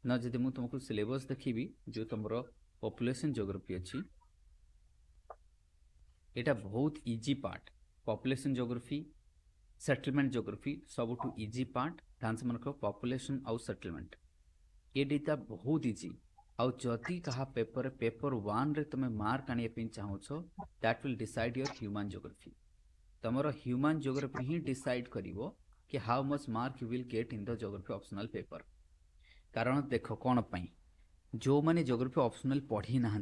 ना जदि मु तुमको सिलेबस देखिबी जो तुमर पॉपुलेशन ज्योग्राफी अच्छी एटा बहुत easy part population geography settlement geography सबुठू इजी पार्ट डांस मन पॉपुलेशन आउ सेटलमेंट ये डेटा बहुत इजी आउ जदि कहा पेपर 1 रे तुम मार्क आने पे चाहूछ that will decide your human geography तुमर ह्यूमन ज्योग्राफी ही डिसाइड करिवो कि how much mark you will get in the geography optional paper कारण देख कौन पाई जो मैंने ज्योग्राफी ऑप्शनल पढ़ी ना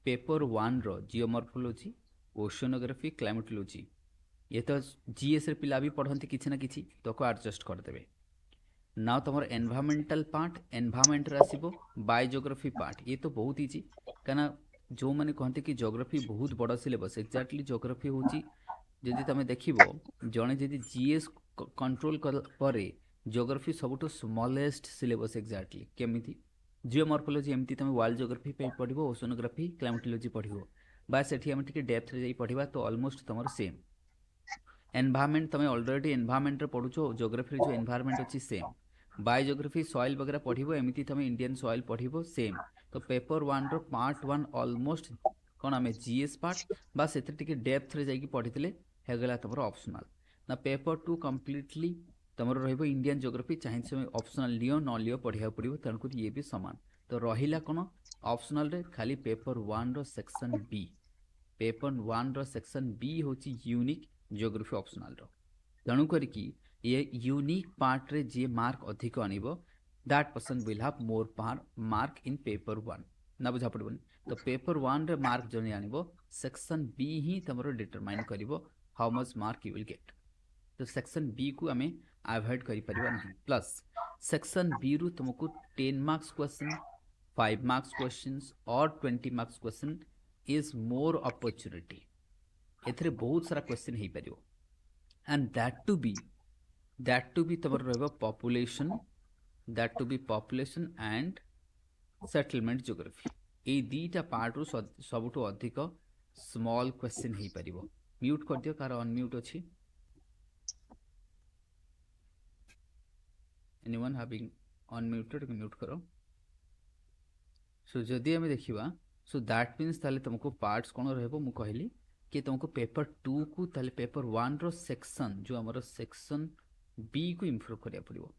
पेपर 1 रो जियोमॉर्फोलॉजी ओशियोनोग्राफी क्लाइमेटोलॉजी ये तो जीएस रे पिला भी पढ़ती किसी ना किसी तो को एडजस्ट करदेवे ना तुम एनवायरमेंटल पार्ट एनवायरमेंट आसो बायोजियोग्राफी पार्ट ये तो बहुत इजी कहीं जो मैंने कहते कि ज्योग्राफी बहुत बड़ सिलेबस एक्जाक्टली ज्योग्राफी हूँ जदि तुम देख जड़े जदि जीएस कंट्रोल पर ज्योग्राफी सबुठ स्मॉलेस्ट सिलेबस एक्जाक्टली केमी जियोमॉर्फोलॉजी एमती तुम वर्ल्ड ज्योग्राफी पढ़ ओशोनोग्राफी क्लाइमेटोलॉजी पढ़ बास से आम टे डेप्थ रे पढ़ा तो ऑलमोस्ट तुम सेम एनवायरमेंट तुम ऑलरेडी एनवायरमेंट पढ़ुच ज्योग्राफी जो एनवायरमेंट अच्छी सेम बायोजियोग्राफी सॉइल वगैरह पढ़ो एमती तुम इंडियन सॉइल पढ़ो सेम तो पेपर 1 रो पार्ट 1 ऑलमोस्ट कौन आम जीएस पार्ट बास से डेप्थ रे जाकि पढ़ी हेगला तुम ऑप्शनल ना पेपर 2 कम्प्लीटली तुम रो इंडियन ज्योग्राफी चाहे तुम ऑप्शनल लियो न लियो पढ़ा पड़ो तेणुक ये भी सामान तो रहा कौन ऑप्शनल रे खाली पेपर 1 रो सेक्शन बी पेपर 1 रो सेक्शन बी हूँ यूनिक ज्योग्राफी ऑप्शनल रो तेणु करके ये यूनिक पार्ट रे जी मार्क अधिक आनिबो that person will have more mark in paper 1 ना बुझा पड़बनी तो पेपर 1 रे मार्क जने आनिबो सेक्शन बी ही तमरो डिटरमाइन करिवो how much mark you will get तो सेक्शन बी को आम अवॉइड करि परिबा नहीं प्लस सेक्शन बी रु तुमको 10 मार्क्स क्वेश्चन 5 मार्क्स क्वेश्चंस और 20 marks question is more opportunity एथरे बहुत सारा क्वेश्चन हो पार एंड दैट टू बी तुम population that to be population and settlement geography ये दीटा पार्ट रु सबुठ अधिक स्मॉल क्वेश्चन हो पार म्यूट कर दियो कार अनम्यूट अच्छी एनीवन हैविंग अनम्यूटेड म्यूट करो सो जदि आम देखा सो दैट मीन्स ताले तुमको पार्ट्स कौन रहिबो मु कहली कि तुमको पेपर 2 को ताले पेपर 1 रो सेक्शन जो हमर सेक्शन बी को इंप्रूव करिया पड़िबो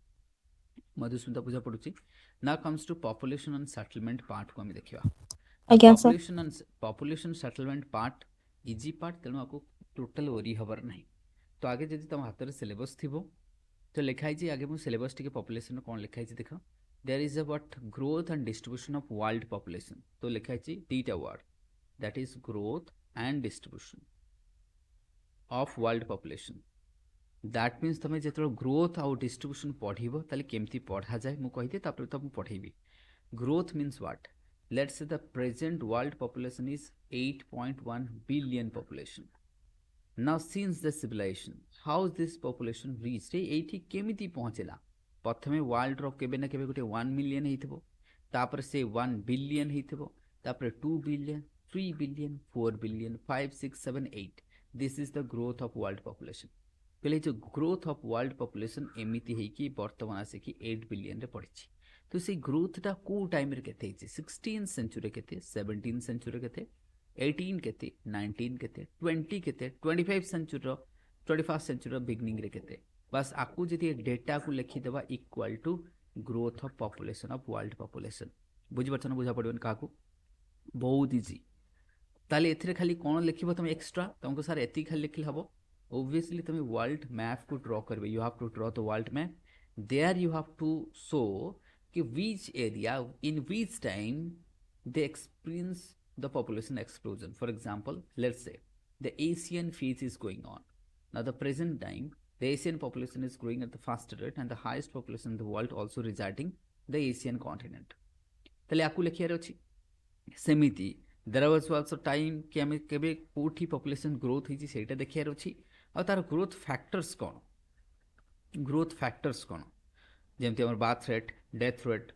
मधुस्मिता बुझा पड़ुची ना comes to population and settlement part को हम देखिबा आज्ञा sir population settlement part easy part तेणु आपको टोटल ओरी हबर नहीं तो आगे जदि तुम हाथ में सिलेबस थी तो लिखाई आगे मुझे सिलेबस टी पॉपुलेशन कौन लिखाई देख there is about growth and distribution of world population तो लिखाई दीटा word that is growth and distribution of world population that means तुम जो ग्रोथ आउ डिस्ट्रीब्यूशन पढ़ो ताले केमती पढ़ा जाए मुझे कही तापर तुमको पढ़ेबी growth means what let's say the present world population is 8.1 billion population now since the civilization how this population reached एठी केमिति पहुँचला प्रथमे वर्ल्ड रो केबे ना केबे गोटे 1 मिलियन हेइथबो तापर से 1 बिलियन हेइथबो तापर 2 billion 3 billion 4 billion 5 6 7 8 this is the growth of world population पहले जो ग्रोथ ऑफ वर्ल्ड पॉपुलेशन एमिति हेइकी वर्तमान आसिकी 8 बिलियन रे पड़िछि तो से ग्रोथटा को टाइम रे केते हेछि 16 सेंचुरी केते 17 सेंचुरी केते 18 केते 19 केते 20 केते 25 सेंचुरी 21 सेंचुरी बिगनिंग रे केते बस आपको जदि डेटा को लिखि देबा equal to growth of population of world population बुझि परछन बुझा पड़बन काकू बहुत इजी ताले एथिरे खाली कोन लिखिबो तुम एक्स्ट्रा तुमको सर एति खाली लिखिल हबो obviously तुम वर्ल्ड मैप को ड्रॉ करबे you have to draw the world map there you have to show कि which area in which time they experience the population explosion. For example, let's say the Asian phase is going on. Now the present time the Asian population is growing at the fastest rate and the highest population in the world also residing the Asian continent. ताले आपको लिखियार अछि सेमिति there was also time कि आम केबे कोठी population growth होइछि सेटा देखियार अछि आ तार ग्रोथ फैक्टर्स कौन जेमती हमर birth rate death rate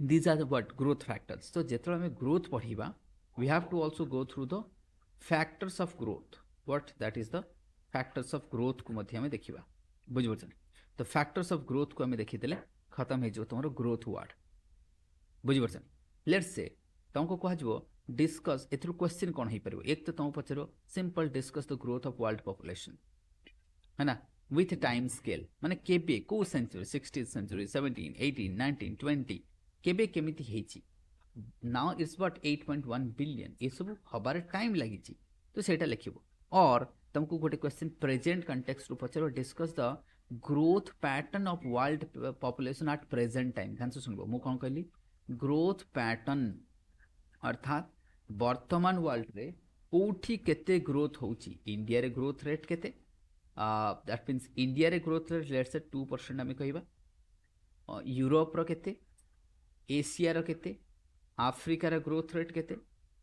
these are the what growth factors so जेतरा में growth पढ़िबा we have to also go through the factors of growth what that is the factors of growth को मध्य में देखिबा बुझ बचन तो factors of growth को हमें देखि देले खत्म हो तुम ग्रोथ वार्ड बुझीपार लेट्स से तुमको कह डिस्कस ए क्वेश्चन कौन हो पार एक तो तुम पचार simple discuss the growth of world population है ना विथ टाइम स्केल माने केबे को सेंचुरी 16th सेंचुरी 17 18 19 20 केबे केमिति हेची नाउ इट्स व्हाट 8.1 बिलियन ये सब हबार टाइम लगी तो सेटा लिखिबो और तुमको गोटे क्वेश्चन प्रेजेंट कंटेक्स्ट रू पचारो discuss the growth pattern of world population at present time ध्यान से सुनबो मु कोन कहली ग्रोथ पैटर्न अर्थात वर्तमान वर्ल्ड रे कोठी केते ग्रोथ होची इंडिया रे ग्रोथ रेट केते दैट मीन्स इंडिया रे ग्रोथ रेट लेट्स से 2% आमे कहबा यूरोप रो केते एशिया रो केते आफ्रिका रो ग्रोथ रेट केते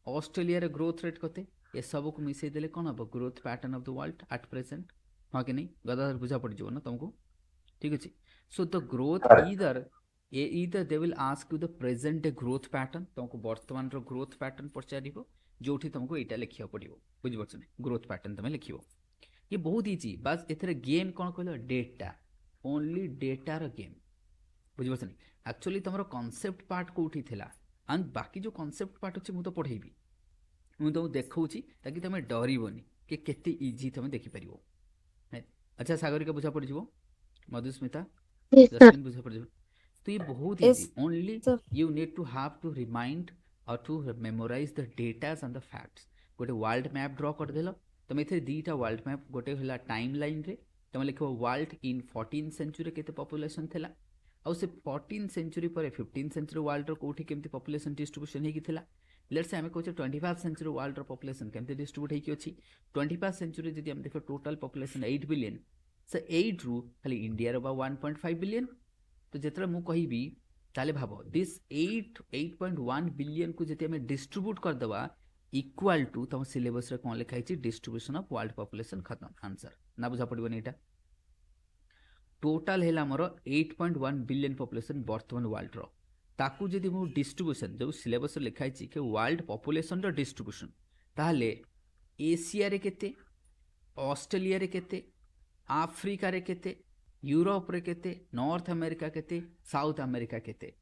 ऑस्ट्रेलिया रो ग्रोथ रेट केते ये सब को मिसई देले कोन हबो growth pattern of the world at present हां कि नहीं गदाधर बुझा पड़ जीवो ना तुमको ठीक अछि so the growth either they will ask you the present day growth pattern तुमको वर्तमान रो ग्रोथ पैटर्न पचारिबो जोठी तुमको एटा लिखिया पड़िबो बुझि परछ ने ग्रोथ पैटर्न तमे लिखिबो ये बहुत इजी बस एथरे गेम कोन कहलो डेटा ओनली डेटा रो गेम बुझि परछ ने एक्चुअली तमरो कांसेप्ट पार्ट कोठी थिला एंड बाकी जो कांसेप्ट पार्ट अछि मु तो पढेबी मु तो देखौची ताकि तमे डरिबोनी कि केते इजी तमे देखि परिबो अच्छा सागरिका बुझा पड़ जीवो मधुस्मिता Yes, sir. जस्मिन बुझा पड़ जीवो तो ये बहुत Yes, easy only sir. You need to have to remind और to memorise the datas and the facts गोटे वर्ल्ड मैप ड्रॉ कर देलो तुम एथे दीटा वर्ल्ड मैप गोटे होला टाइम लाइन रे तुम लिखो वर्ल्ड इन 14th सेंचुरी केते पॉपुलेशन थिला और से 14th सेंचुरी पर 15th सेंचुरी वर्ल्ड रो कोठी केमती पॉपुलेशन डिस्ट्रीब्यूशन हेकी थिला लेट्स से हमें कहछे 21st सेंचुरी वर्ल्ड रो पॉपुलेशन केमती डिस्ट्रीब्यूट हेकी अछि 21st सेंचुरी जदि हम देखो टोटल पॉपुलेशन 8 बिलियन से 8 रु खाली इंडिया रो बा 1.5 बिलियन तो जेतरा मु कहिबी ताले भाबो दिस 8.1 बिलियन को जति हमें डिस्ट्रीब्यूट कर दवा इक्वल टू तुम सिलेबस रे कोन लिखाई छी डिस्ट्रीब्यूशन ऑफ वर्ल्ड पॉपुलेशन खत्म आंसर ना बुझा पड़िबो नेटा टोटल हेला मोर 8.1 बिलियन पॉपुलेशन वर्तमान वर्ल्ड रो ताकू जदि मु डिस्ट्रीब्यूशन जो सिलेबस रे लिखाई छी के वर्ल्ड पॉपुलेशन रो डिस्ट्रीब्यूशन ताले एशिया रे केते ऑस्ट्रेलिया रे केते आफ्रिका रे केते यूरोप रे केते नॉर्थ अमेरिका केते साउथ अमेरिका केते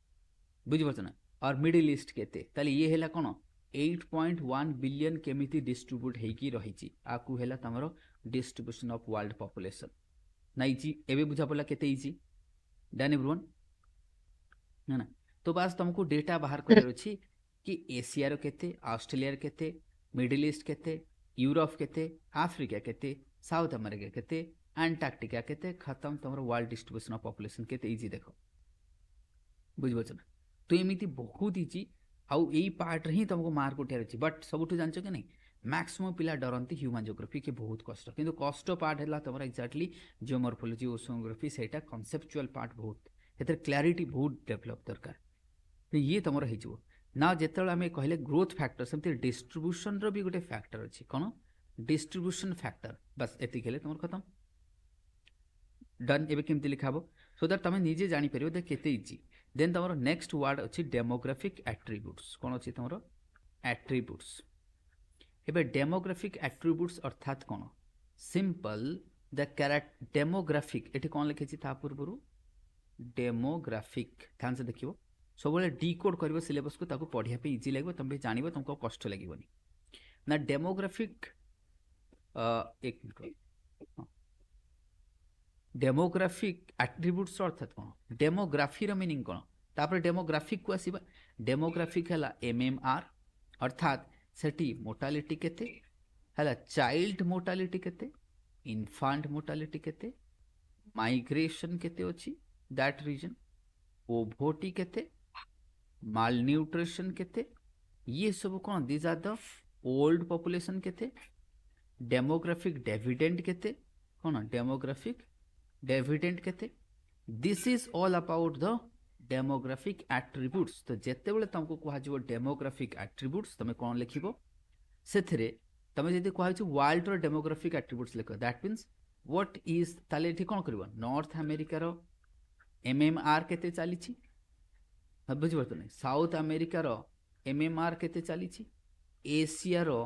बुझि परछ ना और मिडिल ईस्ट केते ताले ये हेला कोन 8.1 बिलियन केमिति डिस्ट्रीब्यूट हेकी रही छी आकू हेला तमरो डिस्ट्रीब्यूशन ऑफ वर्ल्ड पॉपुलेशन ना इजी एबे बुझा पड़ला केते इजी डन एवरीवन ना ना तो बस तुमको डेटा बाहर कर अछि कि एशिया रो केते ऑस्ट्रेलिया रो केते मिडिल ईस्ट केते यूरोप केते अफ्रीका केते साउथ अमेरिका केते अंटार्कटिका केते खत्म तुमरो वर्ल्ड डिस्ट्रीब्यूशन ऑफ पॉपुलेशन केते इजी देखो बुझ बछ ना तो एमिति बहुत इजी आउ एई पार्ट रे ही तुमको मार्क उठार अछि बट सबठु जानछो कि नहीं मैक्सिमम पिला डरंती ह्यूमन ज्योग्राफी के बहुत कष्ट किंतु कष्ट पार्ट हैला तुमरा एक्जेक्टली जियोमॉर्फोलॉजी ओशोग्राफी सेटा कांसेप्चुअल पार्ट बहुत एतर क्लैरिटी बहुत डेवलप दरकार तो ये तुमर हे जो ना जेतले हमें कहले ग्रोथ फैक्टर समति डिस्ट्रीब्यूशन रो भी गोटे फैक्टर अछि कोन डिस्ट्रीब्यूशन फैक्टर बस एति केले तुमर खत्म डन एबे केमति लिखाबो सो दैट तमे निजे जानि परियो दे केते इजी देन तमरो नेक्स्ट वर्ड अछि डेमोग्राफिक एट्रिब्यूट्स कोन अछि तमरो एट्रिब्यूट्स एबे डेमोग्राफिक एट्रिब्यूट्स अर्थात कोन सिंपल द डेमोग्राफिक एठी कोन लिखि छि ता पूर्वरु डेमोग्राफिक ध्यान से देखियो सब बेले डिकोड करिवो सिलेबस को ताको पढिया पे इजी लागबो तमे जानिबो तुमको कष्ट लागिबोनी ना डेमोग्राफिक एक मिनट डेमोग्राफिक एट्रिब्यूट्स अर्थात कोन डेमोग्राफी रो मीनिंग कोन तापर डेमोग्राफिक को आसीबा डेमोग्राफिक हला एमएमआर अर्थात सेटी मोर्टालिटी केते हला चाइल्ड मोर्टालिटी केते इन्फांट मोर्टालिटी केते माइग्रेशन केते अछि दैट रीजन ओभोटी केते मालन्यूट्रिशन केते ये सब कोन these are the old population केते डेमोग्राफिक डिविडेंड केते कोन डेमोग्राफिक डिविडेंड केते this is all about the demographic attributes तो जेते बेले तुमको कहा जिवो डेमोग्राफिक एट्रिब्यूट्स तमे कोन लिखिबो सेथरे तमे जदी कहा छि वर्ल्ड रो डेमोग्राफिक एट्रिब्यूट्स लिखो दैट मींस व्हाट इज ताले एठी कोन करबो नॉर्थ अमेरिका रो एमएमआर केते चाली छि बुझि परतो नै साउथ अमेरिका रो एमएमआर केते चाली छि एशिया रो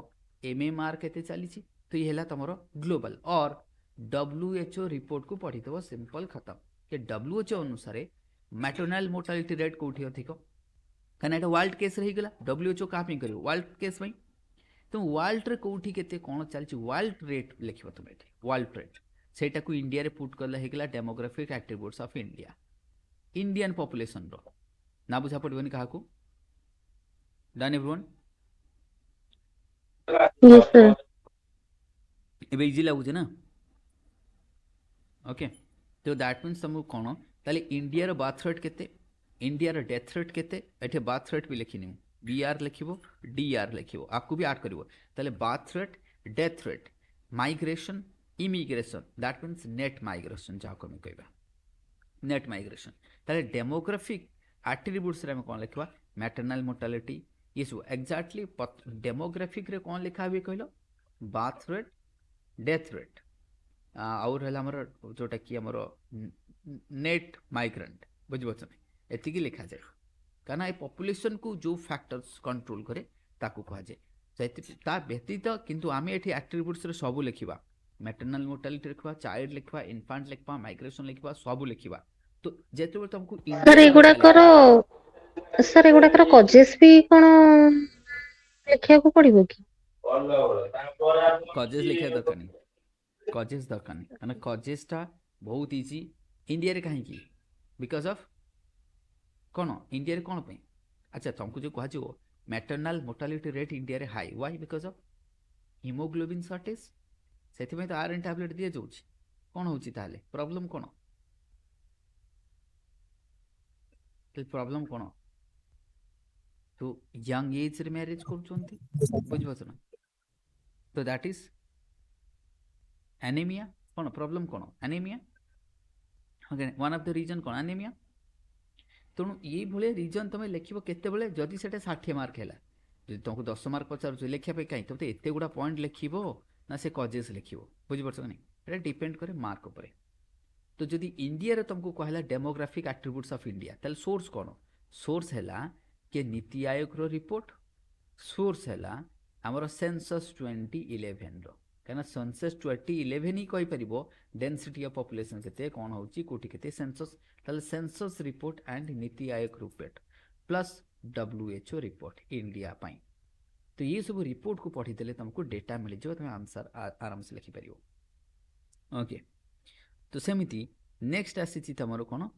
एमएमआर केते चाली छि तो ये हैला तमरो ग्लोबल और WHO रिपोर्ट को पढ़ी दबो सिंपल खत्म के WHO अनुसार मैटरनाल मोर्टालिटी रेट कौटी अधिक कहीं यहाँ वर्ल्ड केस रहीगला WHO क्या कर वर्ल्ड केस तुम वर्ल्ड रे कौटी केते कौन चलती वर्ल्ड रेट लिख तुम ये वर्ल्ड रेट सेटा को इंडिया रे पुट कला हेगला demographic attributes of India Indian population रो ना बुझा पड़बनी कहा को डन एवरीवन यस सर एबे इजी लगुचे ना ओके तो दैट मीन्स तुमको कौन ताले इंडिया रो बर्थ रेट केते इंडिया रो डेथ रेट केते एठे बर्थ रेट भी लिखिनी BR लिखिबो DR लिखिबो आपको भी ऐड करिवो ताले birth rate death rate migration immigration that means net migration जाको हम कहबा नेट माइग्रेशन ताले डेमोग्राफिक एट्रिब्यूट्स रे हम कोन लिखबा मैटरनल मोर्टालिटी ये सब एग्जैक्टली डेमोग्राफिक रे कोन लिखा हुए कहलो बर्थ रेट डेथ रेट आउर है हमर जोटा कि हमर नेट माइग्रेंट बुझिबछ एतिकी लिखा जाए कहना ए पॉपुलेशन को जो फैक्टर्स कंट्रोल करे ताकू कहा जाए ता व्यतीत किंतु आम ये एट्रिब्यूट्स सब लिखा मैटरनल मोर्टालिटी लिखा चाइल्ड लिखा इनफांट लिखा माइग्रेशन लिखा सब लिखा तो जिते तुमको सर एगुड़ाकर कजेस भी कौन लिखा पड़ो कि कजेस लिखा दरकार नहीं कजेस दरकार नहीं कहना कजेसटा बहुत इजी इंडिया रे कहीं बिकज ऑफ कौन इंडिया रे कौन पे अच्छा तुमको जो कह मैटरनल मोर्टालिटी रेट इंडिया रे high why because of haemoglobin shortage से तो आयरन टैबलेट दिया जाउछि कौन होउछि ताले प्रॉब्लम कौन प्रॉब्लम कौन तो यंग एज रे मैरिज करछंती बुझबछ ना तो दैट इज एनीमिया कौन प्रॉब्लम कौन anaemia one of the reason कौन एनीमिया तेणु ये भाई रिजन तुम लिख केतबले जदि से 60 मार्क है जो तुमको 10 मार्क पचार लिखापी कहीं तुम तो एत गुड़ा पॉइंट लिख ना से कजेस लिख बुझीपार नहीं ये डिपेंड करे मार्क उपर तो जदि इंडिया तुमको कहला डेमोग्राफिक एट्रिब्यूट्स ऑफ इंडिया ताल सोर्स कौन सोर्स है कि नीति आयोग रो रिपोर्ट सोर्स है आमर सेंसस 2011 रो कहीं सेंसस 2011 ही कहीपर डेनसीटी ऑफ पॉपुलेशन केते कौन होची कोटी केते सेंसस ताले census report and NITI Aayog report plus WHO report India पाई तो ये सब रिपोर्ट को पढ़ी देले तुमको डेटा मिल जाए तुम आंसर आराम से लिखि परियो ओके तो सेमिति नेक्स्ट आसी तुम कौन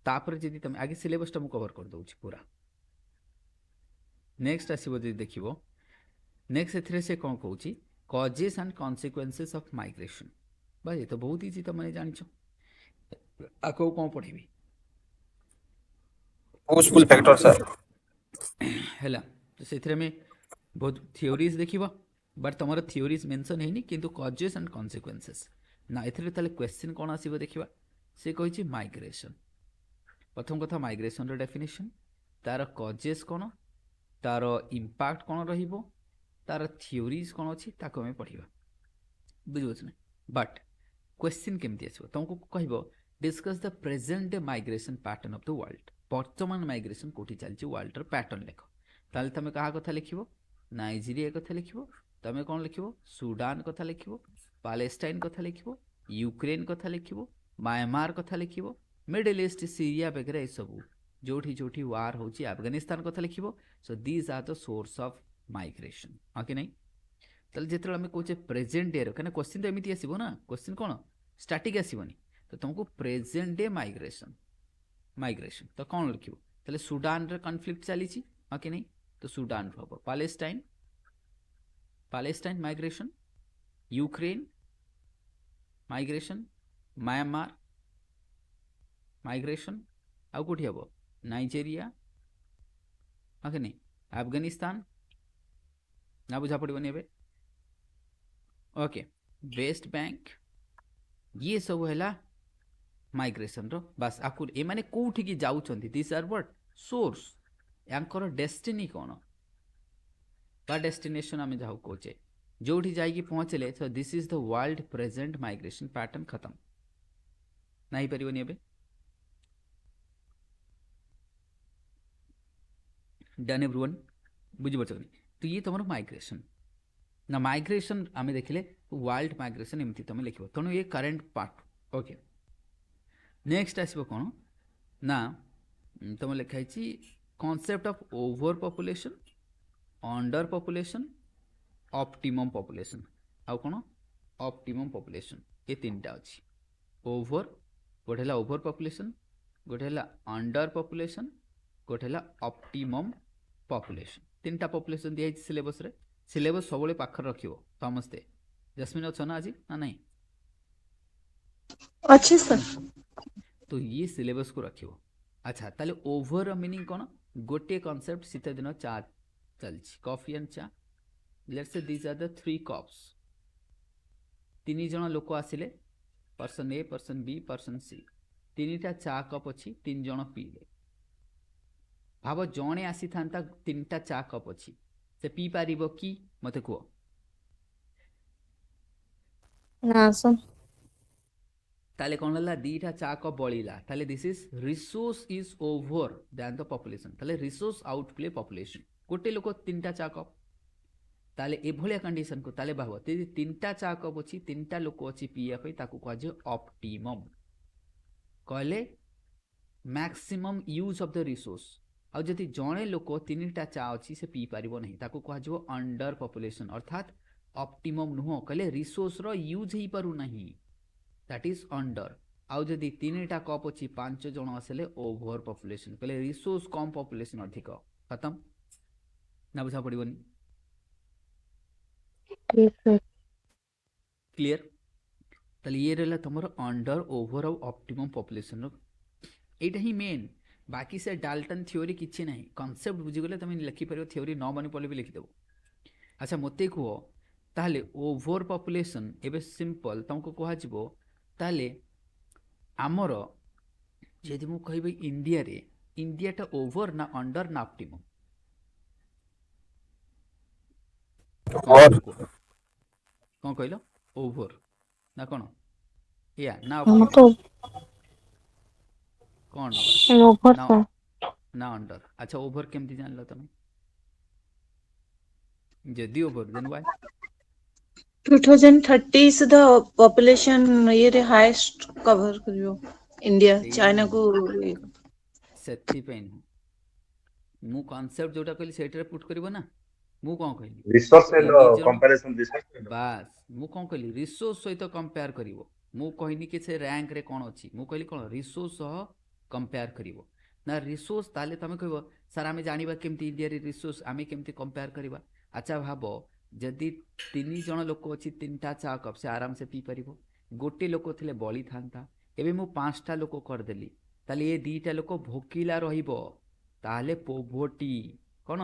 तापर जदि तुम आगे सिलेबस टा कवर कर दउछि पूरा नेक्स्ट आसीबो जदि देखिबो नेक्स्ट एथरे से कौन कहूछि causes and consequences of migration भाई ये तो बहुत इजी तुम जान आको कौन पढ़ेबी पुशफुल फैक्टर सर हैला तो से में बहुत थियोरीज देखिबा बट तुम थियोरीज मेंशन हैनी किंतु कॉजेस एंड कॉन्सिक्वेंसेस ना एथरे ताले क्वेश्चन कौन आसीबो देखिबा से कहिछि माइग्रेशन प्रथम कथा माइग्रेशन रो डेफिनेशन तार कॉजेस कौन तार इंपैक्ट कौन रहिबो तार थियोरीज कौन अच्छी ताको हमें पढ़ा बुझे ना बट क्वेश्चन केमती आसो तुमको कह discuss the present day migration pattern of the world वर्तमान माइग्रेशन कोठी चलती वर्ल्ड पैटर्न लिख ताले तुम क्या कथा लिख नाइजीरिया कथा लिख तुम कौन लिख सुडान कथा लिख पैलेस्टाइन कथा लिख यूक्रेन कथा लिख म्यांमार कथा लिख मिडिल ईस्ट सीरिया वगैरह ये सब जोठी जोठी वार होची अफगानिस्तान कथा लिख so these are the source of migration हाँ कि नहीं ताले जिते आम कहे प्रेजेंट डे कहीं क्वेश्चन तो एमती आसो ना क्वेश्चन कौन स्टाटिक आसबनी तो तुमको प्रेजेंट डे माइग्रेशन माइग्रेशन तो कौन लिख ताले सुडान रे कन्फ्लिक्ट चली हाँ कि नहीं तो सुडान हम Palestine Palestine migration Ukraine migration Myanmar migration आउ कौटी हम नाइजेरिया हाँ कि नहीं अफगानिस्तान ना बुझा पड़ोनी ए ओके वेस्ट बैंक ये सब है माइग्रेशन रो बस आकु ए माने कोठी की जाउछंती दिस आर व्हाट सोर्स यांकर डेस्टिनी कौन बा डेस्टिनेशन आम जहाँ कहे जोठी जाइए पहुँचले so this is the world present migration pattern खत्म नहीं पारिबनी एबे डन एवरीवन बुझी पारछ तो ये तुम माइग्रेशन ना माइग्रेशन आम देखिले वर्ल्ड माइग्रेशन एमती तुम लिख तेणु ये करेन्ट पार्ट ओके नेक्स्ट आसो कौन ना तुम लिखाई concept of over population, under population, optimum population आउ कौन ऑप्टिमम पॉपुलेशन, ये तीनटा अच्छी। ओवर गोटे है ओवर पॉपुलेशन, गोटे है अंडर पॉपुलेशन, गोटे है ऑप्टिमम पॉपुलेशन। तीनटा पॉपुलेशन दिखाई सिलेबस रे। सिलेबस सब पाखर रखियो समस्ते। जस्मिन अच्छ ना आज ना नहीं? अच्छे सर। तो ये सिलेबस को रखियो। अच्छा ताले ओवर मीनिंग कौन? गोटे कॉन्सेप्ट शीत दिन चा चलछि, कॉफी एंड चा। Let's say these are the 3 cups. 3 जन लोक आसिले, person A, person B, person C. 3टा चा कप अच्छी, 3 जन पीले। भाव जड़े आसी था 3टा चा कप अच्छी, से पी पार कि मत कह? ना सर। ताले कौन है? 2टा चा कप बलिला, ताले this is resource is over than the population. ताले रिसोर्स आउटप्ले पॉपुलेशन। गोटे लोक 3टा चा कप, ताले एभलिया कंडीशन को ताले भाव 3टा चा कप अच्छी, 3टा लोक अच्छी पीवाई, ताकू कह ऑप्टिमम। कहले maximum use of the resource. आउ जदि जड़े लोक 3टा चा अच्छी से पी पार नहीं, ताकू कह अंडर पॉपुलेशन, अर्थात ऑप्टिमम नुह। कहले रिसोर्स रो यूज ही पारु नहीं, दैट इज अंडर। आउ जदि 3टा कप अच्छी 5 जन आसले ओवर पॉपुलेशन। कहले रिसोर्स कम पॉपुलेशन अधिक। खत्म ना? बुझा पड़ोनी? Yes sir. क्लियर? ताले ये रहला तुम अंडर, ओवर और ऑप्टिमम पॉपुलेशन। एटा ही मेन। बाकी से डाल्टन थ्योरी किसी ना, कॉन्सेप्ट बुझीगले तुम लिखिपर, थ्योरी न मन पड़े भी लिखिदेव। अच्छा मत कह ताले ओवर पॉपुलेशन एबे सिंपल तुमको कह ताले आमर यदि मु कहबी इंडिया रे, इंडियाटा ओवर ना अंडर ना ऑप्टिमम? कौन कहल? ओवर ना कौन या ना हम ऑप्टिमम? तो कौन नबा ओवर ना सर। ना अंडर? अच्छा ओवर केमती जान तुम? जदि ओवर देन व्हाई? 2030 सुधा पॉपुलेशन ये रे हाईएस्ट कवर करियो इंडिया चाइना को। से मु कॉन्सेप्ट जोटा कहली सेटा पुट करिवो ना। मु कौन कहली रिसोर्स एंड 3 जन कंपैरिजन डिस्कस। बास मु कौन कहली रिसोर्स सहित कंपेयर करिवो। मु कहनी कि से रैंक रे कौन अच्छी, मु कहली कौन रिसोर्स सह कंपेयर करिवो ना। रिसोर्स ताले तमे कहबो सर आमे जानिबा केमती इंडिया रे रिसोर्स आमे केमती कंपेयर करिबा। अच्छा भाबो जदि 3 जन लोक अच्छी 3टा चा कप से आराम से पी परिबो। गोटे लोक थिले बळी थांता, एबे मु 5टा लोक कर देली, ताले ये 2टा लोक भोकिला रहिबो। ताले पोवर्टी कौन?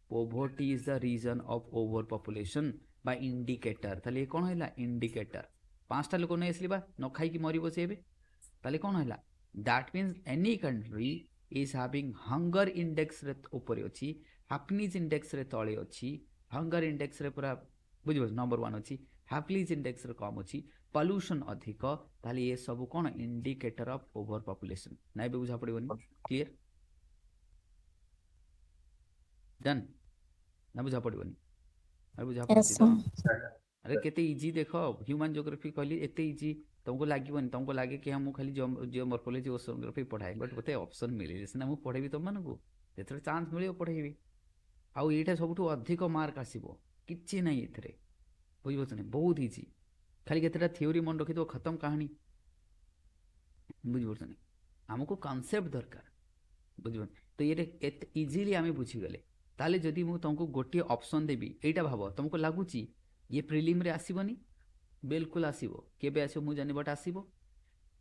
Poverty is the reason of over population बा इंडिकेटर। ताले ये कौन है? इंडिकेटर। 5टा लोक नहीं आसली बा न खाई मरी बसे एबे, ताले कौन है? That means any country is having hunger index रे ऊपर अच्छी, हैप्पीनेस इंडेक्स रे तले अच्छी, हंगर इंडेक्स रे पूरा बुझ नंबर 1 अच्छी, हैप्पीनेस इंडेक्स रे कम अच्छी, पॉल्यूशन अधिक। ताले ये सब कौन? Indicator of over population. ना भी बुझा पड़ोनी? क्लियर? डन ना? बुझा पड़ोनी? अरे बुझा पड़ी तो? अरे केते इजी देख, ह्यूमन ज्योग्राफी कहली एते इजी तुमको लगे, तुमको लगे कि हम खाली जियोमॉर्फोलॉजी ओशनोग्राफी पढ़ाए, बट मत ऑप्शन मिले सीना मुझे पढ़ेबी तुम मानू जो चांस मिले पढ़ेबी। आउ ये सब अधिक मार्क आसो कि ना ये बुझे ना? बहुत इजी, खाली केतेटा थ्योरी मन रखी खत्म कहानी। बुझे ना? आमको कॉन्सेप्ट दरकार, बुझे? तो ये इजिली आम बुझीगले। ताले जदि मु तुमको गोटे ऑप्शन देवी, एटा भाव तुमको लगुच ये प्रिलिम रे आसीबनी? बिल्कुल आसीबो। केबे आसीबो मु जानि, बट आसीबो।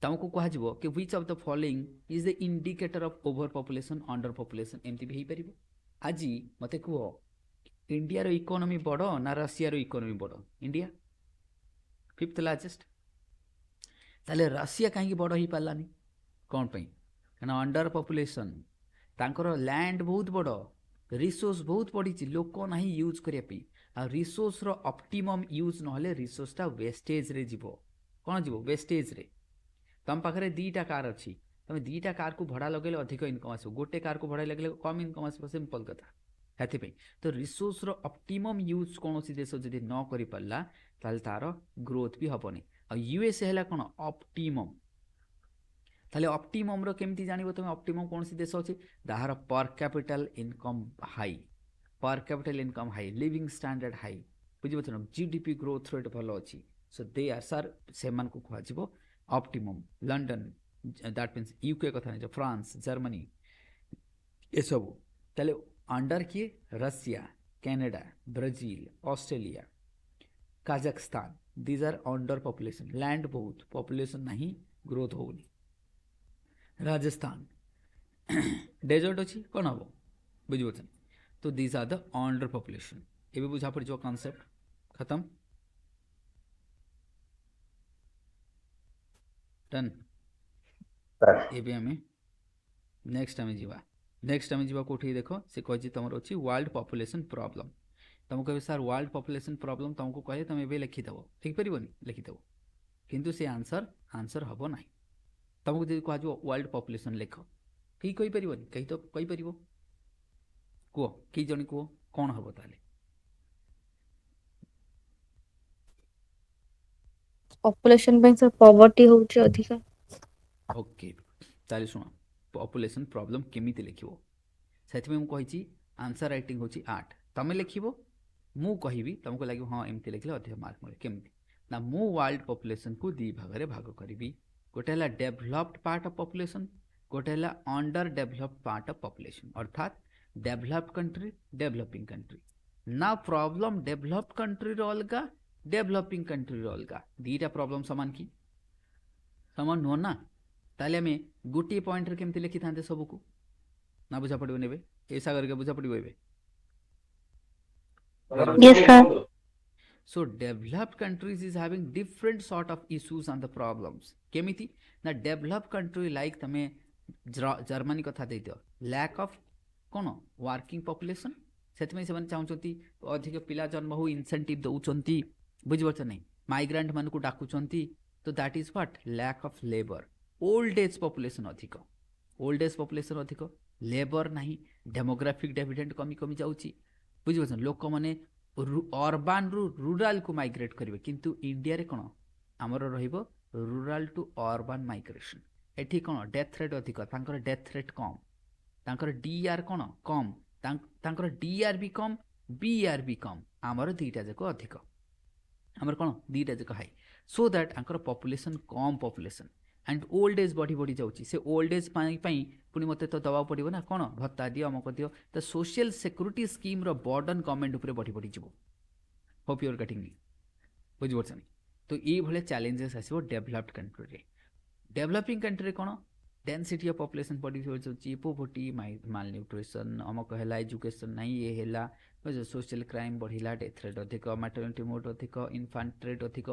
तुमको कह कि which of the following is the indicator of over population under population, एमती भी हो। आज मते कह इंडिया रो इकोनॉमी बड़ ना रशिया रो इकोनॉमी बड़? India 5th largest. ताले रशिया कहीं बड़ हो पारानी कौन पाई? कहना अंडर पॉपुलेशन। तांकर लैंड बहुत बड़, रिसोर्स बहुत बढ़ी, लोक ना यूज करने। आ रिसोर्स रो ऑप्टिमम यूज नहले रिसोर्सटा वेस्टेज रे जीवो। कौन जीवो? वेस्टेज रे। तुम पाखे 2टा कार अच्छी, तुम 2टा कार को भड़ा लगे अधिक इनकम आसो, गोटे कार को भड़ा लगे कम इनकम आसो। सिंपल कथा हेतिपई। तो रिसोर्स रो ऑप्टिमम यूज कौन सी देश जदि न करि पारला ताल तार ग्रोथ भी हबनी। आ यूएसए हैला कोन? ऑप्टिमम। ताले ऑप्टिमम रो केमती जानिबो तुम ऑप्टिमम कौन सी देश अछि दाहर पर कैपिटल इनकम हाई पर capital income high living standard high बुझि पछन जीडीपी ग्रोथ रेट भलो अछि सो दे आर सर सेमान को कहवा जिवो optimum London that means UK कथा नै फ्रांस जर्मनी ए सब ताले अंडर किए Russia Canada Brazil Australia Kazakhstan these are under population land बहुत पॉपुलेशन नहीं ग्रोथ होनी राजस्थान डेजर्ट अच्छी कौन हम बुझे तो these are the under population ये बुझा पड़ कॉन्सेप्ट खत्म डन एबे हमें नेक्स्ट आम जीवा नेक्स्ट आम जीवा कोठी देखो से कहि तुम अच्छी वर्ल्ड पॉपुलेशन प्रॉब्लम तुमको कहे सर वर्ल्ड पॉपुलेशन प्रॉब्लम तुमको कहे तुम एबे लिखिदेव ठीक पारबनी लिखिदेव किंतु से आंसर हम ना तुमको जब कह वर्ल्ड पॉपुलेशन लिख कहीं कही पारबनी कहीं तो कही पार कह कई जन कह कौन हम ताले पॉपुलेशन पे सर पॉवर्टी होची अधिका ओके ताले सुन पॉपुलेशन प्रॉब्लम केमिति लिखिबो सेति में मु कहिची आंसर राइटिंग होची 8 तमे लिखिबो मु कहिबी तुमको लागि हां एमति लिखले अधिक मार्क मिले केमिति ना मु वर्ल्ड पॉपुलेशन को दी भाग रे भाग करिबी गोटे हला डेवलप्ड पार्ट ऑफ पॉपुलेशन गोटे हला under developed part of population अर्थात डेवलप्ड कंट्री डेवलपिंग कंट्री ना प्रॉब्लम डेवलप्ड कंट्री रो अलगा डेवलपिंग कंट्री रो अलगा दीटा प्रॉब्लम समान की समान नो ना ताले हमें गोटे पॉइंट रे केमति लिखि थांते सबको ना बुझा पड़िबो नेबे ऐसा करके बुझा पड़िबो एबे yes sir So developed countries is having different sort of issues and the problems. केमिति ना developed country like तमे जर्मनी कथा दे दियो lack of cone working population सेति में सेवन चाहउचंती अधिक पिला जन्म हो इंसेंटिव दउचंती बुझबछ नहीं माइग्रेंट मन को डाकुचंती तो that is what lack of labour old age population अधिक लेबर नहीं डेमोग्राफिक डिविडेंड कमी कमी जाउची बुझबछ लोक माने अर्बान रु रूराल को माइग्रेट करेंगे किंतु इंडिया रे कौन आमर रहिबो रूराल टू अर्बान माइग्रेशन एठी कौन डेथ रेट अधिक तांकर डेथ रेट कम तांकर डीआर कौन कम तांकर डीआर भी कम बीआर भी कम आमर दीटा जाक अधिक आमर कौन दीटा जाक high so that Anchor population come population and old age बढ़ी बढ़ी जाउची से ओल्ड एज पाई पुणी मते तो दवा पड़ो ना कौन भत्ता दियो अमक दियो तो सोशल सिक्योरिटी स्कीम रो बर्डन गवर्नमेंट ऊपर बढ़ी बढ़ी जीवो होप यूर गेटिंग मी बुझिपरछनी तो ये भले चैलेंजेस आसीबो डेवलप्ड कंट्री रे डेवलपिंग कंट्री रे कौन डेंसिटी ऑफ पॉपुलेशन बढ़ी जाउची पोवर्टी माल न्यूट्रिशन अमक हैला एजुकेशन नहीं ये हैला सोशल क्राइम बढ़िला डेथ रेट अधिक मैटरनिटी मोड अधिक इन्फांट रेट अधिक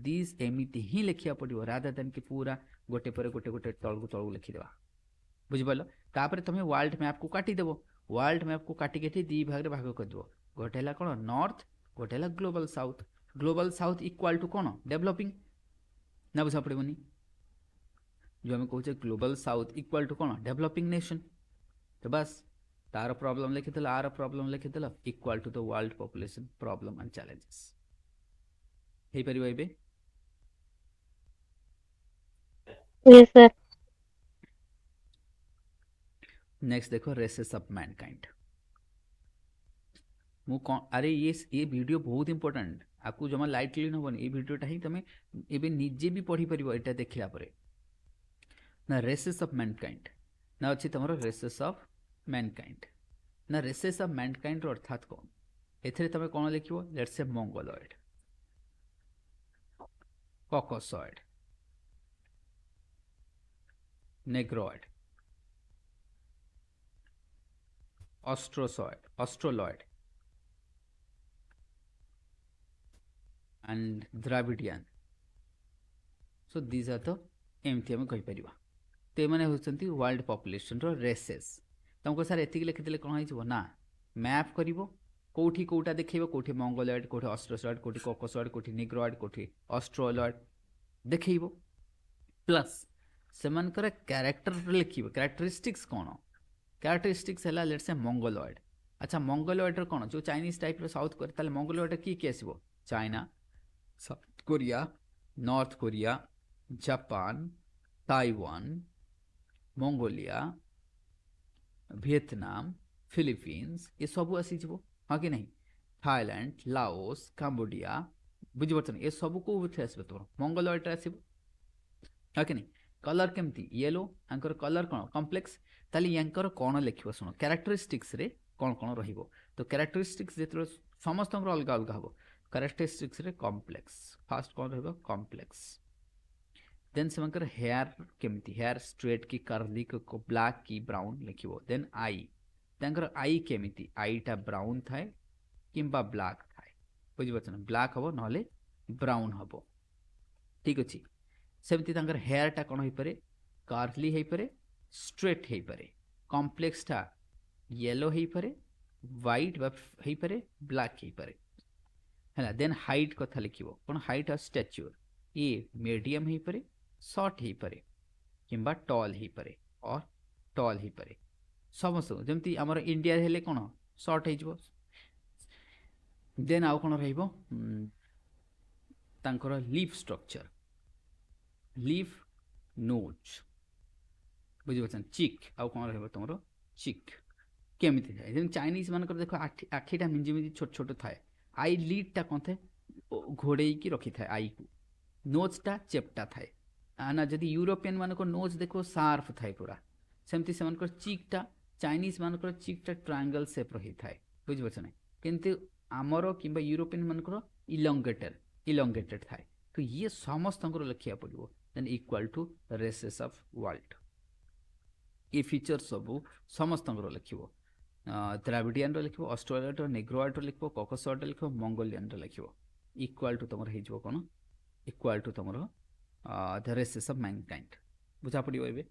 दिस एमिति ही लिखिया पड़ो रादर देन कि पूरा गोटे पर गोटे तलू लिखिदेवा बुझिपाल तापर तुम वर्ल्ड मैप को काटिदेव वर्ल्ड मैप को काटिके दी भाग भाग करदेव गोटे है कौन नॉर्थ गोटे है ग्लोबल साउथ इक्वाल टू कौन डेवलपिंग ना बुझा पड़ोनी जो आम कहे ग्लोबल साउथ इक्वाल टू कौन डेवलपिंग नेशन तो बस तार प्रॉब्लम लिखिदेल आर प्रॉब्लम लिखिदेल equal to the world population problem and challenges हो पार ए यस सर नेक्स्ट देखो रेसेस ऑफ मैनकाइंड मु अरे ये वीडियो बहुत इंपोर्टेंट आपको जमा लाइटली नबन ये वीडियोटा ही तुम एबे निजे भी पढ़ी परिबो एटा देखिला परे ना रेसेस ऑफ मैनकाइंड ना अछि तमरो रेसेस ऑफ मैनकाइंड ना रेसेस ऑफ मैनकाइंड अर्थात कौन एथरे तमे कोन लिखिबो let's say mongoloid caucasoid negroid australoid and Dravidian. So these are the एमती आम कहीपर तो ये होती वर्ल्ड पॉपुलेशन रो रेसेस तुमको सर एति लिखिदे कौन हो ना मैप कर कौटी कौटा देखेब कौटी मंगोलॉइड कौटी ऑस्ट्रोसॉइड कौटी कॉकसॉइड कौटी निग्रोइड कौटी ऑस्ट्रोलॉइड देखेब प्लस सेमानकर कैरेक्टर लिखिब कैरेक्टरिस्टिक्स कौन कैरेक्टरिस्टिक्स है लेट्स से मंगोलॉइड अच्छा मंगोलॉइड कौन जो Chinese type south Korea mongoloid किए आसो China south Korea north Korea Japan Taiwan Mongolia, Vietnam, Philippines ଏ ସବୁ ଆସିଯିବ, ହଁ କି ନାହିଁ? थाईलैंड, लाओस, काम्बोडिया, बुझिपाରୁଛନ୍ତି ଏ ସବୁ କୋଉଥିରେ ଆସିବ ତମର ମଙ୍ଗୋଲଏଡରେ ଆସିବ, ହଁ କି ନାହିଁ? କଲର କେମିତି येलो, ଆଙ୍କର କଲର କ'ଣ କମ୍ପ୍ଲେକ୍ସ, ତାହେଲେ ୟାଙ୍କର କ'ଣ ଲେଖିବ ଶୁଣ, କ୍ୟାରେକ୍ଟରିଷ୍ଟିକ୍ସରେ କ'ଣ କ'ଣ ରହିବ। ତ କ୍ୟାରେକ୍ଟରିଷ୍ଟିକ୍ସ ଯେତେବେଳେ ସମସ୍ତଙ୍କର ଅଲଗା ଅଲଗା ହେବ, କ୍ୟାରେକ୍ଟରିଷ୍ଟିକ୍ସରେ କମ୍ପ୍ଲେକ୍ସ ଫାଷ୍ଟ କ'ଣ ରହିବ କମ୍ପ୍ଲେକ୍ସ। देन सेमानकर हेयर केमती, हेयर स्ट्रेट की कर्ली को ब्लैक की ब्राउन लिखिबो। देन आई, तांकर आई केमिति, आईटा ब्राउन थाए किंबा ब्लैक थाए, बुझी पारछन ब्लैक हबो नहले ब्राउन हबो, ठीक अछि। सेमती तांकर हेयरटा कोन होई पारे, कर्ली होई पारे, स्ट्रेट होई पारे, कॉम्प्लेक्सटा येलो होई पारे, व्हाइट बा होई पारे, ब्लैक होई पारे, हैला। देन हाइट कथा लिखिबो, कोन हाइट आ स्टैच्यूर, ए मीडियम होई पारे, शॉर्ट हो पारे किंबा टॉल हो पारे और टॉल हो पारे, समस्त जमती आमर इंडिया हेले कोन शॉर्ट हो। देन आउ कोन रहइबो तांकर लीफ स्ट्रक्चर, लीफ नोज, बुझि पाछन चिक, आउ कोन रहइबो तमरो चिक केमिति थाए, जेम चाइनीज मानकर देखो आखिटा मिंजी मिंजी छोट छोट थाए, आई लीडटा कोन थाए घोड़ेई की रखी थाए आई को, नोजटा चेप्टा थाए ना। जदि यूरोपियन मानक नोज देखो सार्फ थाए पूरा, सेमती से मानकर चिकटा चाइनीज मानकर चिकटा ट्रायंगल शेप रही थाए, बुझि पाछ नै, किंतु आमर किंबा यूरोपियन मानकर इलोंगेटेड थाए। तो ये समस्त लिखिया पड़ो। Then equal to races of world, ये फीचर सब समस्त लिखिबो, द्राविडियन लिखिबो, ऑस्ट्रेलियन, नेग्रोइड लिखिबो, कॉकसॉइड लिखिबो, मंगोलियन लिखिबो, इक्वल टू तमर हेजबो कोन, इक्वल टू तमर द रेसेस ऑफ मैनकाइंड, बुझा पड़ो एबे।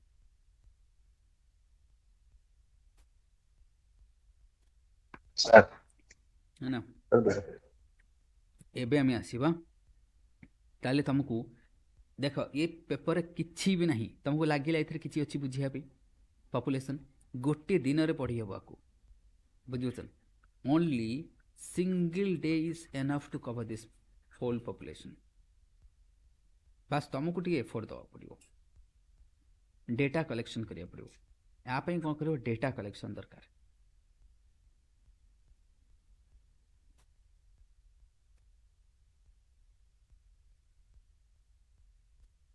है ना, एबे हमें आसीबा ताले तुमको देख ये पेपर किछि भी नहीं, तुमको लागिला एथरे किछि अछि बुझिया पे, पॉपुलेशन गोटे दिन रे पढ़ी हबो आको, बुझियोसन only single day is enough to cover this whole population. बस तुमको टी एफर्ट दवा पड़ो, डेटा कलेक्शन करिया पड़ो, या पे कोन करियो डेटा कलेक्शन दरकार।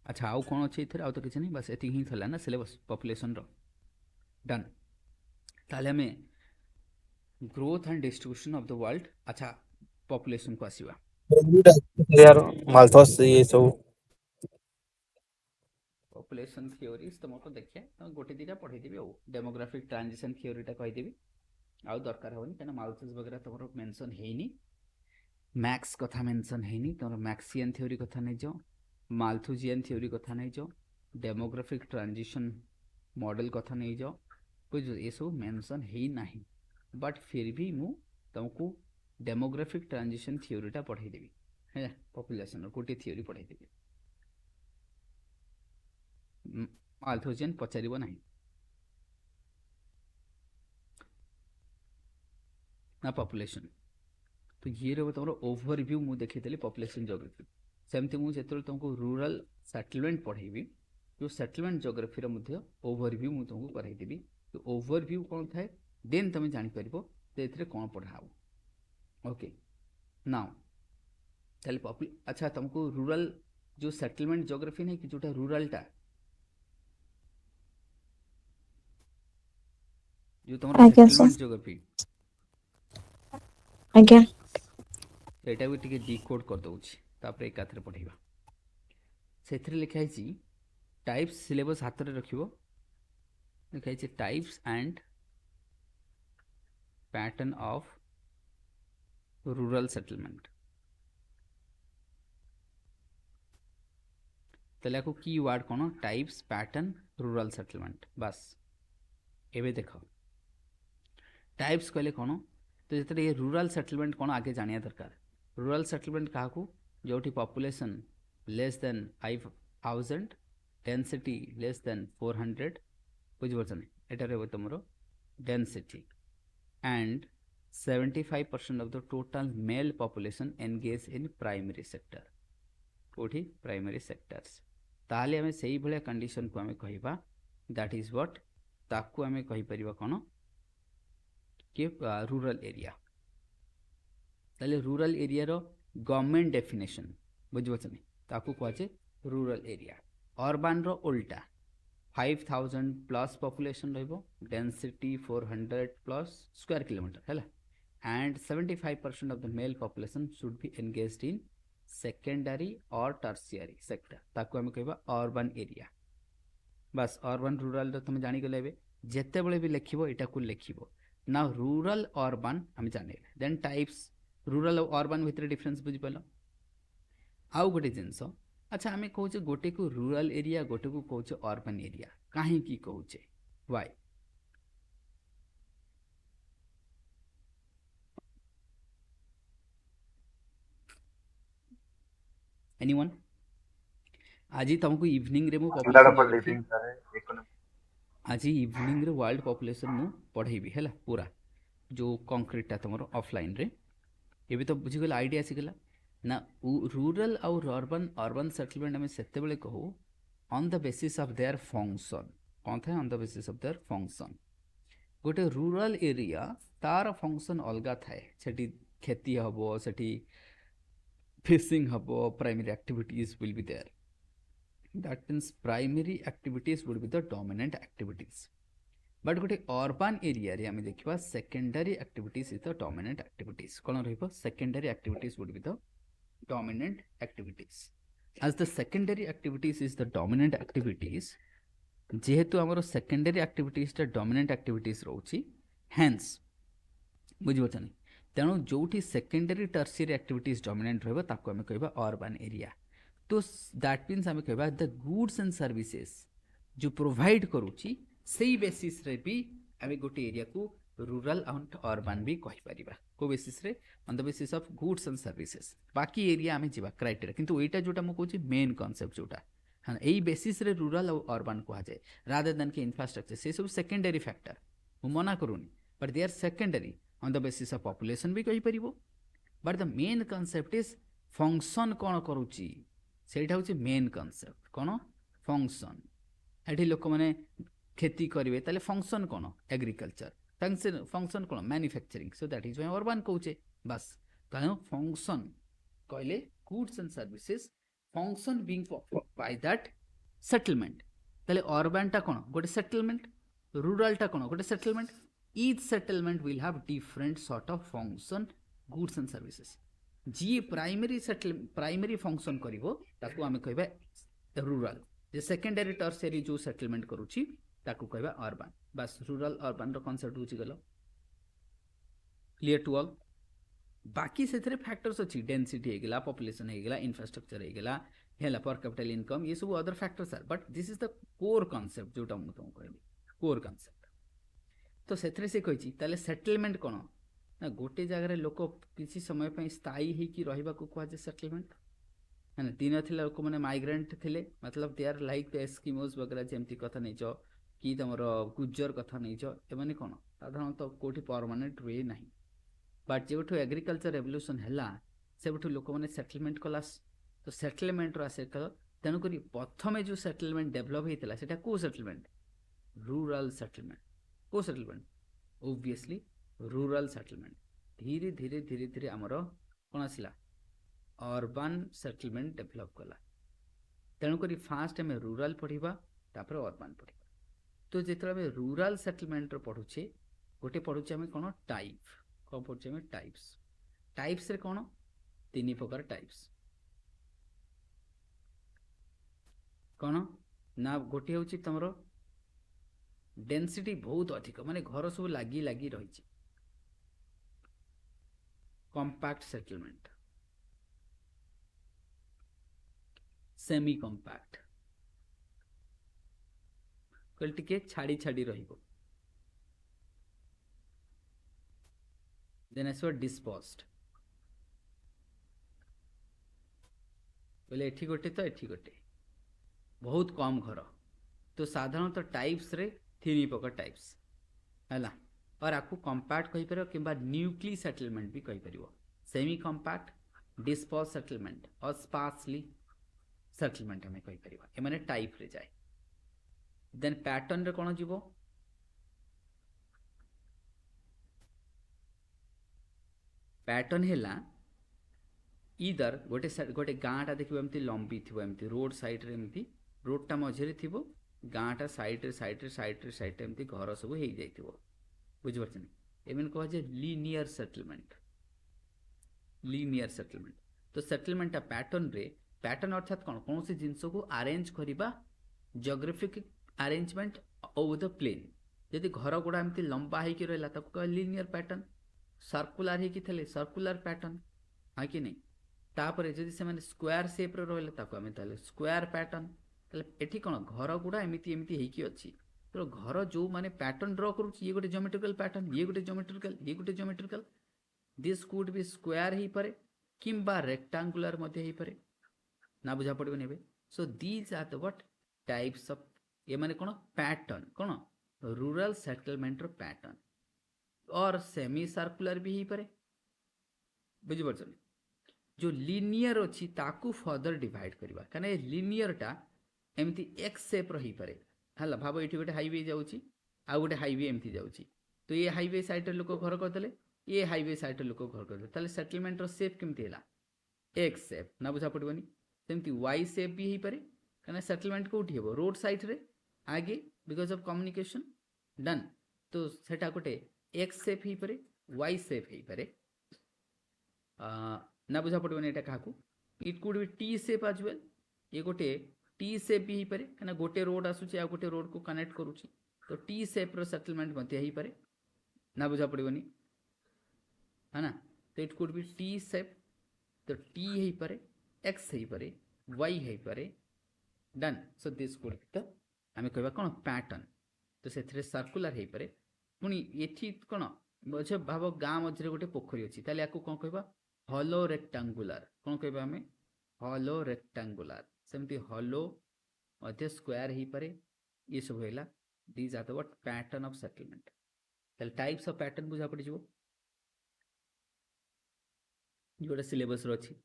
अच्छा आउ कौन अच्छे इधर आउ तो किसी नहीं, बस एति ही थला ना सिलेबस पॉपुलेशन रो डन। ताले हमें growth and distribution of the world, अच्छा पॉपुलेशन को आसीबा यार मालथस ये सब पॉपुलेशन थ्योरीज तुमको देखिए तो गोटे दीटा पढ़े देबी, और डेमोग्राफिक ट्रांजिशन थ्योरीटा कहि देबी, आउ दरकार होनी कहना मालथस वगैरह तुमरो मेंशन हेनी, मैक्स कथा मेंशन हेनी, तुमरो मैक्सियन थ्योरी कथा नै जो, मालथुजियन थ्योरी कथा नहीं जो, डेमोग्राफिक ट्रांजिशन मॉडल कथा नहीं जो, बुझ ये सब मेंशन ही नहीं, बट फिर भी मु तुमको डेमोग्राफिक ट्रांजिशन थ्योरीटा पढ़ाई देबी, है पॉपुलेशन गोटे थ्योरी पढ़ाई देबी, मालथुजियन पचारिबो नहीं ना पॉपुलेशन। तो ये रहो तुम ओवरव्यू मु देखी पॉपुलेशन ज्योग्राफी, सेमती मुझे तुमको रूरल सेटलमेंट पढ़ेबी, जो सेटलमेंट ज्योग्राफी ओवरव्यू मुझे तुमको कराइदेवी। तो ओवरव्यू कौन थाए, देन तुम जापर तो कौन पढ़ाओ, ओके नाउ ताले अच्छा तुमको रूरल जो सेटलमेंट ज्योग्राफी नहीं कि जोटा रूरलटा जो तुम सेटलमेंट ज्योग्राफी आज्ञा एटा भी टिके डिकोड कर दउछि, तापर एकाथरे पढ़ेबा। सेथरे लिखा है टाइप्स, सिलेबस हाथ में रखिबो, लिखा है types and pattern of rural settlement. तले को की वर्ड कोन, टाइप्स पैटर्न रूरल सेटलमेंट, बस एबे देखो टाइप्स कहले कोन, तो जेते ये रूरल सेटलमेंट कोन आगे जानिया दरकार। रूरल सेटलमेंट क्या को, जोटी population less than 5000, density less than 400, बुझिपारछन एटा रे तुमरो density, and 75% of the total male population engage in primary sector, कोठी प्राइमरी सेक्टर्स। ताले हमें सही भले कंडीशन को हमें कहबा दैट इज व्हाट ताकू आमे कहि परिबा कोन कि रूरल एरिया ताले रूरल एरिया रो गवर्नमेंट डेफिनेशन बुझबछनी ताकू कहजे रूरल एरिया अर्बन रो उल्टा 5000 प्लस पॉपुलेशन रहइबो डेंसिटी 400 प्लस स्क्वायर किलोमीटर हैला and 75% of the male population should be engaged in secondary or tertiary sector ताकू हम कहबा urban area बस urban rural रो तुम जानि गले जेते बेले भी लिखिबो एटा को लिखिबो ना rural urban हम जाने देन टाइप्स rural और urban भितर डिफरेंस बुझि पलो आउ गोटे जिंस अच्छा हमें कहूचे गोटे को रूरल एरिया गोटे को कहूचे अर्बन एरिया काहे की कहूचे व्हाई एनीवन आज तुमको इवनिंग रे मु standard population of geography living sir economic आज इवनिंग रे वर्ल्ड पॉपुलेशन मु पढ़ेबी हैला पूरा जो कंक्रीट ता तुमरो ऑफलाइन रे ये भी तो बुझी गला आईडिया आसी गला ना रूरल और अर्बन अर्बन सेटलमेंट हमें सेते बेले कहू on the basis of their function कौन था on the basis of their function गोटे रूरल एरिया तार फंक्शन अलगा थाए सेठी खेती हबो सेठी फिशिंग हबो primary activities will be there that means primary activities would be the dominant activities but गोटे urban area रे हमें देखिबा secondary activities is the dominant activities cone रहइबो secondary activities would be the dominant activities as the secondary activities is the dominant activities जेहेतु हमरो secondary activities ता dominant activities रहउची hence बुझिबछनी तेणु जोठी secondary tertiary activities dominant रहइबो ताको हमें कहबा urban area तो that means आम कह द गुड्स एंड सर्विसेस जो प्रोवाइड करुच्ची से बेसिस रे भी आम गोटे एरिया को रूरल एंड अर्बन भी कहि परिबा को बेसिस रे on the basis of goods and services बाकी एरिया आम जीवा क्राइटेरिया किंतु एटा जोटा मु कहूची मेन कांसेप्ट जोटा हां एई बेसिस रे रूरल और अर्बन कहा जाए रादर देन के इंफ्रास्ट्रक्चर से सब सेकेंडरी फैक्टर मु मना करूनी but they are secondary on the basis of population भी कहि परिबो but the main concept is function कोन करूची सेटा हूँ मेन कनसेप्ट कौन फंक्शन ये लोक मैंने खेती करेंगे ताले फंक्शन कौन एग्रीकल्चर फंक्शन कौन manufacturing so that is urban कहूचे बस कह फंक्शन कहले goods and services function being by that settlement ताले अर्बन टा कौन गोटे सेटलमेंट रूरल टा कौन गोटे settlement each settlement will have different sort of function goods and services जी प्राइमरी फंक्शन करिवो ताकू आमे कहबा रूरल जे सेकेंडरी टर्शियरी जो सेटलमेंट करूची ताकू कहबा अर्बन बस रूरल अर्बन रो कांसेप्ट होची गलो क्लियर टू ऑल बाकी सेथरे फैक्टर्स अछि डेंसिटी हे गेला पॉपुलेशन हे गेला इंफ्रास्ट्रक्चर हे गेला हेला पर कैपिटल इनकम ये सब other factors are but this is the core concept जोटा मु तुम कहबी कोर कांसेप्ट तो सेथरे से कहिची ताले सेटलमेंट कोन ना गोटे जगह लोक किसी समय पर स्थायी होकर रहा कहुए सेटलमेंट है ना दिन थी लोक मैंने माइग्रेंट थे मतलब दे आर लाइक एस्किमोज वगैरह जमती कथा नहीं कि तुम गुजर कथा नहीं एम कौन साधारणतः कौटी परमानेंट रुए ना बट जो एग्रीकल्चर रेवोल्यूशन है से लोक मैंने सेटलमेंट कला तो सेटलमेंट आसे तेणुक प्रथम जो सेटलमेंट डेभलप होता है कौ सेटलमेंट रूरल सेटलमेंट कौ सेटलमेंट ओब्वियसली रूरल सेटलमेंट धीरे धीरे धीरे धीरे आमर कौन आसला अर्बन सेटलमेंट डेभलप कला तेणुक फास्ट आम रूरल पढ़ा तापर अर्बन पढ़ा तो जिते आम रूरल सेटलमेंट पढ़ुचे गोटे पढ़ुचे आम कौन टाइप कौन पढ़ुचे आम टाइप्स टाइप्स रे कौन तीन प्रकार टाइप्स कौन ना गोटे हूँ तुम डेंसिटी बहुत अधिक माने घर सब लगी लगी रही कॉम्पैक्ट सेटलमेंट सेमी कॉम्पैक्ट कल टिके छाड़ी छाड़ी रहिबो देन आसो डिस्पोज्ड बोले एठी गोटे तो एठी गोटे बहुत कम घर तो साधारणतः टाइप्स रे तीन प्रकार टाइप्स है और आपको कंपैक्ट कहि परबो किबा न्यूक्ली सेटलमेंट भी कहि परबो सेमी कंपैक्ट डिस्पोज सेटलमेंट और स्पार्सली सेटलमेंट हमें कहि परबो ए माने टाइप रे जाए देन पैटर्न रे कौन जीवो पैटर्न हैला इधर गोटे गाँटा देखिए एमती लंबी थी एमती रोड साइड रे एमती रोडटा मझे थी गाँटा साइड एमती घर सब हो जाइथिबो बुझिपारछन एमन कह जे लीनियर सेटलमेंट तो सेटलमेंटटा पैटर्न रे पैटर्न अर्थात कौन सी जिनस को अरेंज करबा geographic arrangement over the plain जदि घर गुड़ा एमती लंबा होकर रहा ताको कह लीनियर पैटर्न सर्कुलर होकी थे सर्कुलर पैटर्न हाँ कि नहीं तापर जदि से स्क्वायर सेप रहा ताको आम स्क्वायर पैटर्न एठी कौन घर गुड़ा एमती एमती होकी अच्छी तो घर जो माने पैटर्न ड्र करुच्ची ये गोटे ज्योमेट्रिकल पैटर्न ये गोटे geometrical this could be square ही पारे किंबा रेक्टांगुलर मध्य ही पारे ना बुझा पड़बनी एबे so these are the what types of ये माने कौन पैटर्न कौन रूरल सेटलमेंट रो पैटर्न और सेमी सर्कुलर भी ही पारे बुझी पड़छन जो लीनियर अच्छी ताकू फर्दर डिवाइड करबा काना ये लीनियर टा एमती एक्स शेप रही पारे हला भाव एठी गोटे हाईवे जाउची आ गोटे हाईवे एमती जाउची तो ये हाईवे साइड लोक घर करदेले ये हाईवे साइड लोक घर करदेले ताले सेटलमेंट रो शेप केमती हैला एक्स शेप ना बुझा पड़बनी सेमती वाई शेप भी ही पारे काना सेटलमेंट कोठी हेबो रोड साइड रे आगे बिकॉज ऑफ कम्युनिकेशन डन तो सेटा गोटे एक्स शेप ही पारे वाई शेप ही पारे ना बुझा पड़बनी एटा काकू it could be T shape as well ये गोटे टी शेप भी ही पारे काना गोटे रोड आसुची आ गोटे रोड को कनेक्ट करूची तो टी शेप रो सेटलमेंट मते ही पारे ना बुझा पड़बनी है ना तो it could be T shape तो टी ही पारे एक्स ही पारे वाई ही पारे done so this could be the आमे कहबा कोन पैटर्न तो सेथरे सर्कुलर ही पारे पुनी एठी कोन मझे भाव गाँ मझे गोटे पोखरी अच्छी ताले याकू कोन कहबा हॉलो रेक्टांगुलर कोन कहबा आमे हॉलो रेक्टांगुलर सेमती हॉलो मध्य स्क्वायर ही पारे ये सब हैला these are the what pattern of settlement ताले टाइप्स ऑफ पैटर्न बुझा पड़ जिवो जोटा सिलेबस रो अछि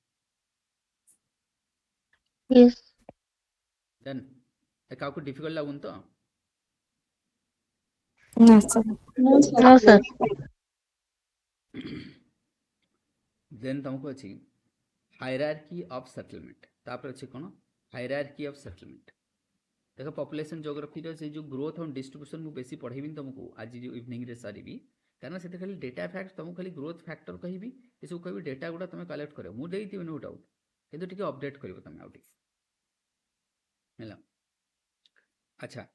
Yes. डन काकू डिफिकल्ट लागुन तो No, sir. No, sir. Then तुमको अच्छी हायरार्की ऑफ सेटलमेंट तापर अच्छी कौन हायरार्की ऑफ सेटलमेंट देखो पॉपुलेशन ज्योग्राफी से जो ग्रोथ और डिस्ट्रीब्यूशन मुझे बेसी पढ़ेबी तुमको आज जो इवनिंग रे सारी कारण से खाली डेटा फैक्ट तुमको खाली ग्रोथ फैक्टर कहि ये सब कहि डेटा गुड़ा तुम कलेक्ट कर मुझे देती नो डाउट किंतु टिके अपडेट कर तुम आउट अच्छा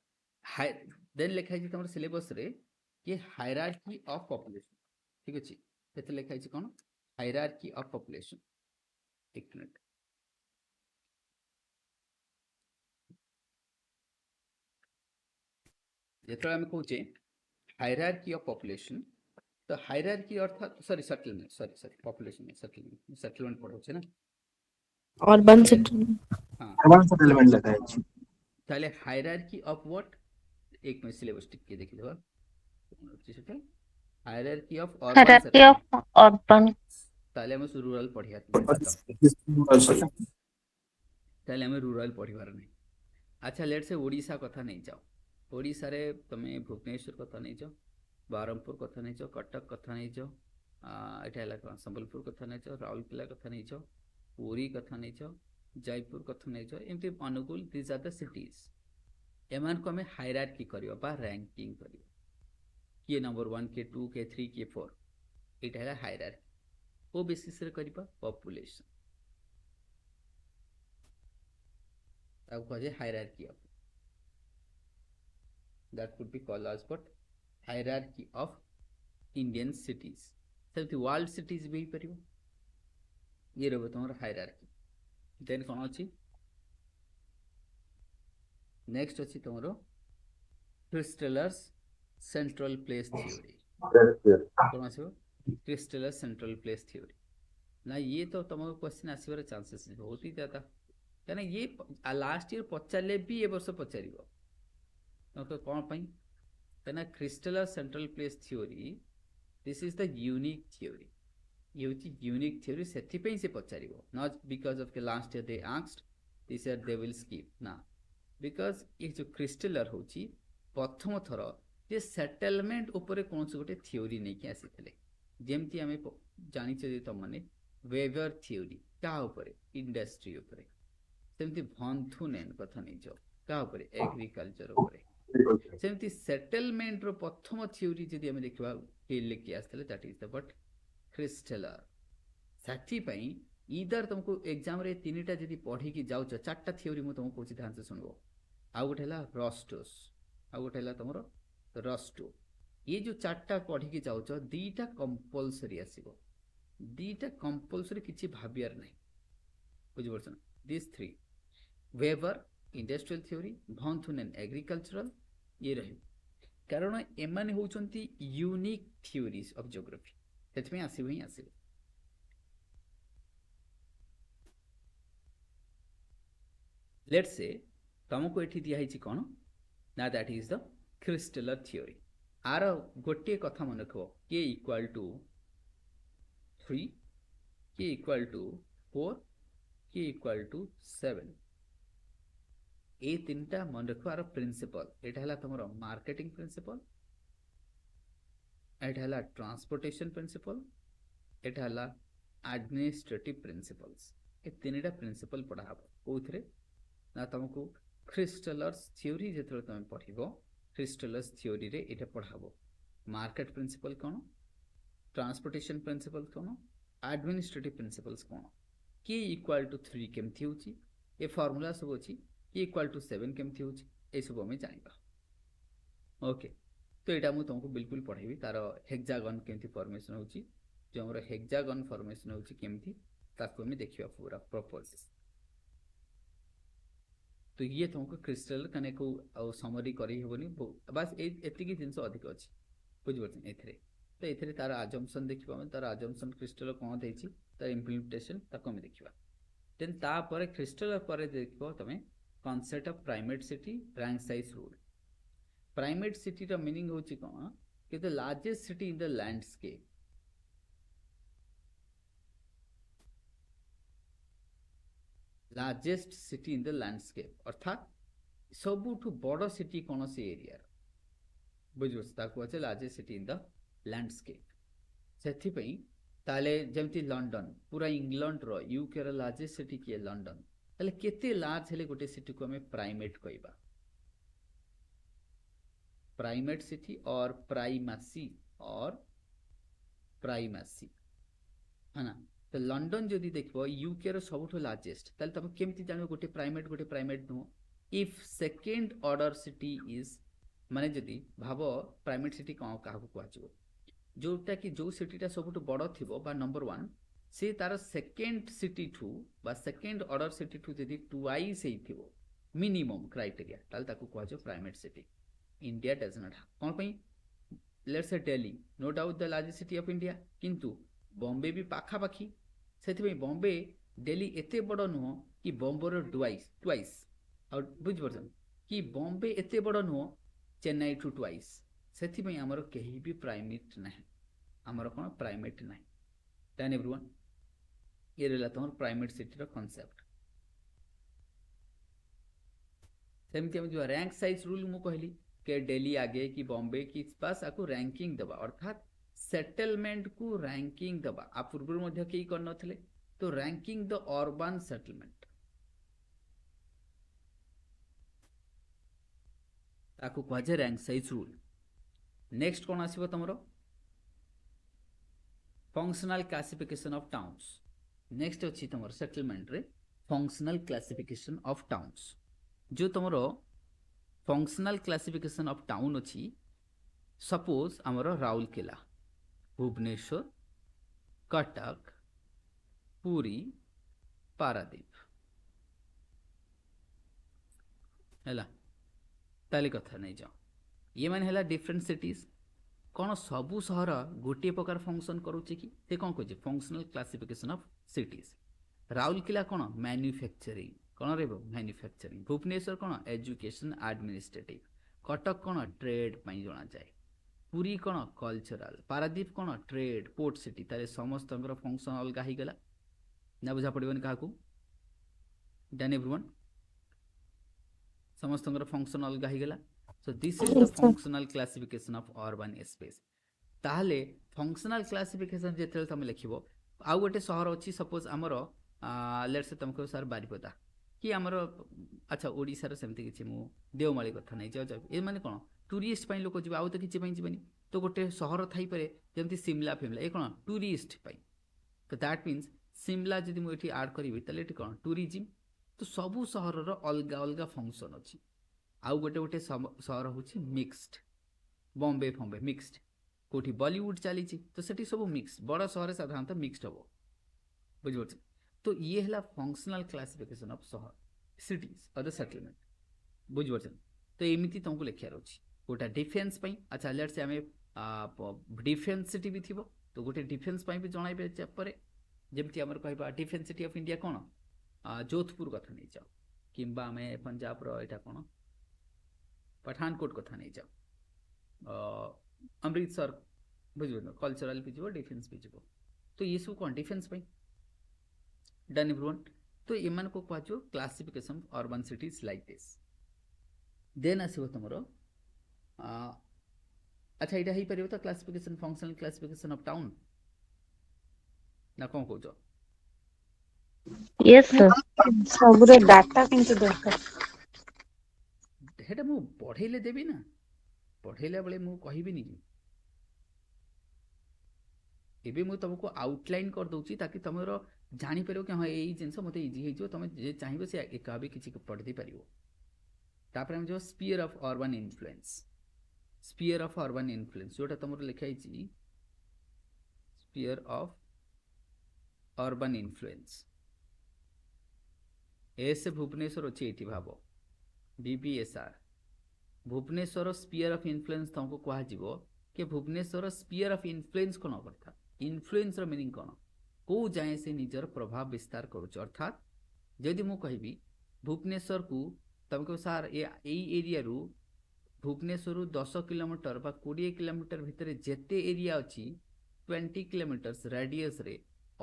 हाई देन लिखा है तुम सिलेबस रे कि हायरार्की ऑफ पॉपुलेशन ठीक अच्छे से लिखा है कौन हायरार्की ऑफ पॉपुलेशन एक मिनट जो आम कहे हायरार्की ऑफ पॉपुलेशन तो हायरार्की अर्थात सॉरी सेटलमेंट पॉपुलेशन सेटलमेंट पढ़ाऊे ना Urban settlement. हाँ अर्बन सेटलमेंट लिखा है ताले हायरार्की ऑफ व्हाट एक मिनट सिलेबस टिके देखि देबा hierarchy of urban Hierarchy of urban. ताले हम रूरल पढ़िया ताले हम रूरल पढ़िबार नहीं अच्छा लेट से ओडिशा कथा नहीं जाओ ओडिशा रे तमे भुवनेश्वर कथा नहीं जाओ बारमपुर कथा नहीं जाओ कटक कथा नहीं जाओ एटा हला संबलपुर कथा नहीं जाओ राउरकेला कथा नहीं जाओ पुरी कथा नहीं जाओ जयपुर कथा नहीं जाओ एमती Angul these are the cities एमान को हमें हायरार्की करियो बा रैंकिंग करियो किए नंबर 1 के 2 के 3 के 4 एटा हला हायरार्की ओ बेसिस रे करिबा पॉपुलेशन ताऊ कहे hierarchy of that could be called as what hierarchy of Indian cities सेमती वर्ल्ड सिटीज भी परिबो ये रहबो तमर हायरार्की देन कोन अछि नेक्स्ट अछि तमरो क्रिस्टलर्स सेंट्रल प्लेस थ्योरी कोन आछो क्रिस्टलर सेंट्रल प्लेस थ्योरी ना ये तो तुमको क्वेश्चन आसीबार चांसेस बहुत ही ज्यादा कहना ये लास्ट ईयर पचारे भी ए वर्ष पचारिबो तो कौन पाई कहना Christaller central place theory this is the unique theory ये होची यूनिक थ्योरी सेथि पे से पचारिबो नॉट बिकॉज ऑफ के last year they asked this year they will skip ना बिकज ये जो क्रिस्टलर होची प्रथम थर जे सेटलमेंट ऊपर कौन गोटे थ्योरी नहीं कि आसी जेमती आम जानिचे तुमने वेबर थ्योरी क्या ऊपर इंडस्ट्री ऊपर सेमती भंथुनेन कथा नहीं जाओ क्या ऊपर एग्रीकल्चर ऊपर सेमती सेटलमेंट रो प्रथम थ्योरी जदि आम देखा लेके आसते that is the but Christaller से इधर तुमको एग्जाम रे तीनटा जदि पढ़ी की जाउछ चारटा थ्योरी मु तुमको कहूँ ध्यान से सुनबो आउ गोटे है रस्टोस आउ गोटे है तुम रस्टो ये जो चारटा पढ़ी की जाउछ दीटा कंपलसरी आसीबो दीटा कंपलसरी किछि भाबियार नहीं बुझि परछ ना this three Weber industrial theory von Thunen agricultural ये रही कारण एमाने होउचंती यूनिक थ्योरीज ऑफ ज्योग्राफी सेतमे आसीबो ही आसीबो लेट्स से तुमको ये दिखाई कौन ना that is the Christaller theory आर गोटे कथा मन रख के इक्वाल टू 3 के इक्वाल टू 4 के इक्वाल टू 7 ये तीनटा मन रख आर प्रिंसिपल एटा है तुम मार्केटिंग प्रिंसिपल एटा है ट्रांसपोर्टेशन प्रिंसिपल एटा है एडमिनिस्ट्रेटिव प्रिंसिपल्स ये तीनटा प्रिंसिपल पढ़ा कौन ना तुमको क्रिस्टलर्स थ्योरी जो तुम पढ़ क्रिस्टलर्स थ्योरी रे एटा पढ़ाबो मार्केट प्रिंसिपल कौन ट्रांसपोर्टेशन प्रिंसिपल कौन एडमिनिस्ट्रेटिव प्रिंसिपल्स कौन के इक्वाल टू 3 केमती होची ए फार्मूला सब अच्छी के इक्वाल टू 7 केमती होची ए सब हमें जानिबा ओके तो एटा मु तुमको बिल्कुल पढ़ेबी तार हेक्सागन केमती फॉर्मेशन होची जो हमर हेक्सागन फॉर्मेशन होची केमती ताको हमें देखिबा पूरा प्रॉपर्ली तो ये तुमको क्रिस्टल कने को समरी करी हेबनी बस एतिकी जिंस अधिक अछि बुझ परछन एथरे तो एथरे तार अजम्पशन देखिबा तार अजम्पशन क्रिस्टल कोन देछि तार इम्प्लीमेंटेशन ताको हम देखिबा देन ता परे क्रिस्टल परे देखिबो तमे concept of primate city rank size rule primate city रा मीनिंग होछि कोन कि the largest city in the landscape largest city in the landscape अर्थात सबुठु बड़ सिटी कौन से एरिया बुझे largest city in the landscape से ताले जमती लंडन पूरा इंग्लैंड रो यूके रो लार्जेस्ट सिटी किए लंडन ताले केते लार्ज हेले गोटे सिटी को हमें प्राइमेट कहबा प्राइमेट सिटी और प्राइमेसी है ना तो लंडन जदि देखो यूके रो सबुठु लार्जेस्ट ताले तुम केमती जानो गोटे प्राइमेट नुह if second order city is माने जदि भाव प्राइमेट सिटी कौन क्या कहु जोटा कि जो सिटीटा सबुठु बड़ थिबो बा नंबर 1 से तार सेकेंड सिटी ठू बा सेकेंड ऑर्डर सिटी ठू जदि ट्वाइस हेइथिबो मिनिमम क्राइटेरिया ताले ताको कहजो primate city India does not कौन पई let's say Delhi no doubt the largest city of India किंतु बॉम्बे भी पाखा पाखी से बॉम्बे दिल्ली एते बड़ नुह कि बॉम्बे ट्वाइस और बुझ परछन कि बॉम्बे एते बड़ नुह चेन्नई टू ट्वाइस से आमर कहीं भी प्राइमेट ना आमर कौन प्राइमेट ना दैन एवरीवन ये रहा तुम प्राइमेट सिटी कॉन्सेप्ट सेमती जो रैंक साइज रूल मु कहली के दिल्ली आगे कि बॉम्बे कि पास आपको रैंकिंग दबा अर्थात सेटलमेंट को रैंकिंग दबा आप पूर्व मध्य कई कर नथिले तो रैंकिंग द अर्बन सेटलमेंट ताको कहे रैंक साइज रूल नेक्स्ट कौन आसीबो तमरो functional classification of towns next अछि तमरो सेटलमेंट रे फंक्शनल क्लासिफिकेशन ऑफ टाउन्स जो तमरो फंक्शनल क्लासिफिकेशन ऑफ टाउन अछि सपोज हमरो राउरकेला भुवनेश्वर कटक पुरी पारादीप है ताली कथा नहीं जाओ ये मैंने है डिफरेंट सिटीज कौन सबू सहर गोटे प्रकार फंक्शन करुचे कि ते कौन कहे functional classification of cities Rourkela कौन मैन्युफैक्चरिंग कौन रे मैन्युफैक्चरिंग भुवनेश्वर कौन एजुकेशन एडमिनिस्ट्रेटिव कटक कौन ट्रेड पाई जना जाए पुरी कौन कल्चरल पारादीप कौन ट्रेड पोर्ट सिटी तारे समस्त फंक्शन अलग ही गला ना बुझा पड़ोनी क्या डन एवरीवन समस्तଙ୍କର फंक्शन अलगा हो गला सो this is the Yes, sir. Functional classification of urban space ताहले फंक्शनल क्लासिफिकेशन जेते तुम लिखिबो आउ गोटे सहर अछि सपोज हमर लेट्स से तुमको सर बारिपदा कि हमर अच्छा ओडिसा रो सेमति किछि मु देवमाली कथा नै जाउ ए माने कोन टूरिस्ट पई लोक जिबा आउ त किछि पई जिबनी तो गोटे सहर थाई परे जेमति शिमला फिमला ए कोन टूरिस्ट पई तो दैट मीन्स शिमला जदि मु एठी ऐड करिवि तले एठी कोन टूरिज्म तो सबु सहर रो अलगा अलगा फंक्शन अछि आउ गोटे गोटे सहर होछि मिक्स्ड बॉम्बे फॉम्बे मिक्स्ड कोठी बॉलीवुड चली तो सेठी सब मिक्स बड़ सहर साधारणतः मिक्स्ड हम बुझे तो ये है फंक्शनल क्लासिफिकेशन ऑफ सहर सिटीज और द सेटलमेंट बुझे तो एमती तुमको लिखार अच्छी गोटा डिफेन्स अच्छा लेट से आम डिफेन्स सिटी भी थी तो गोटे डिफेन्स भी जनइबे जमती आम कह डिफेन्स सिटी ऑफ इंडिया कौन जोधपुर कथा नहीं जाओ कि आम पंजाब रहा कौन पठानकोट कथा नहीं जाओ अमृतसर बुझे कल्चरल भी जीव डिफेन्स भी जीव तो ये सब कौन डिफेन्स डन एवरीवन तो एमान को कह classification of urban cities like this then आसो तुम अच्छा यहाँ हो पार तो classification functional classification of town ना कौन कौच Yes, sir. सबरे डाटा किंतु दरकार हेटा मु पढ़ेले देबी ना पढ़ेला बेले मु कहबिनी कि एबे मु तुमको आउटलाइन कर दउची ताकि तुमरो जानी पारो कि हां एई जिंस मते इजी हे जो तुम जे चाहिबो से एका भी किछि पढ़ दे परिबो तापर हम जो स्फीयर ऑफ अर्बन इन्फ्लुएंस जोटा तुमरो लिखा हिची sphere of urban influence as Bhubaneswar अछि एठी भाबो BBSR Bhubaneswar sphere of influence तुमको कहा जीवो कि भुवनेश्वर स्फीयर ऑफ इन्फ्लुएंस कोन करथा इन्फ्लुएंस रो मीनिंग कोन को जाए से निजर प्रभाव विस्तार करूछ अर्थात जदि मु कहबी भुवनेश्वर को तुमको सार एई एरिया रु भुवनेश्वर 10 किलोमीटर बा 20 किलोमीटर भितर जेते एरिया अछि 20 किलोमीटर्स रेडियस रे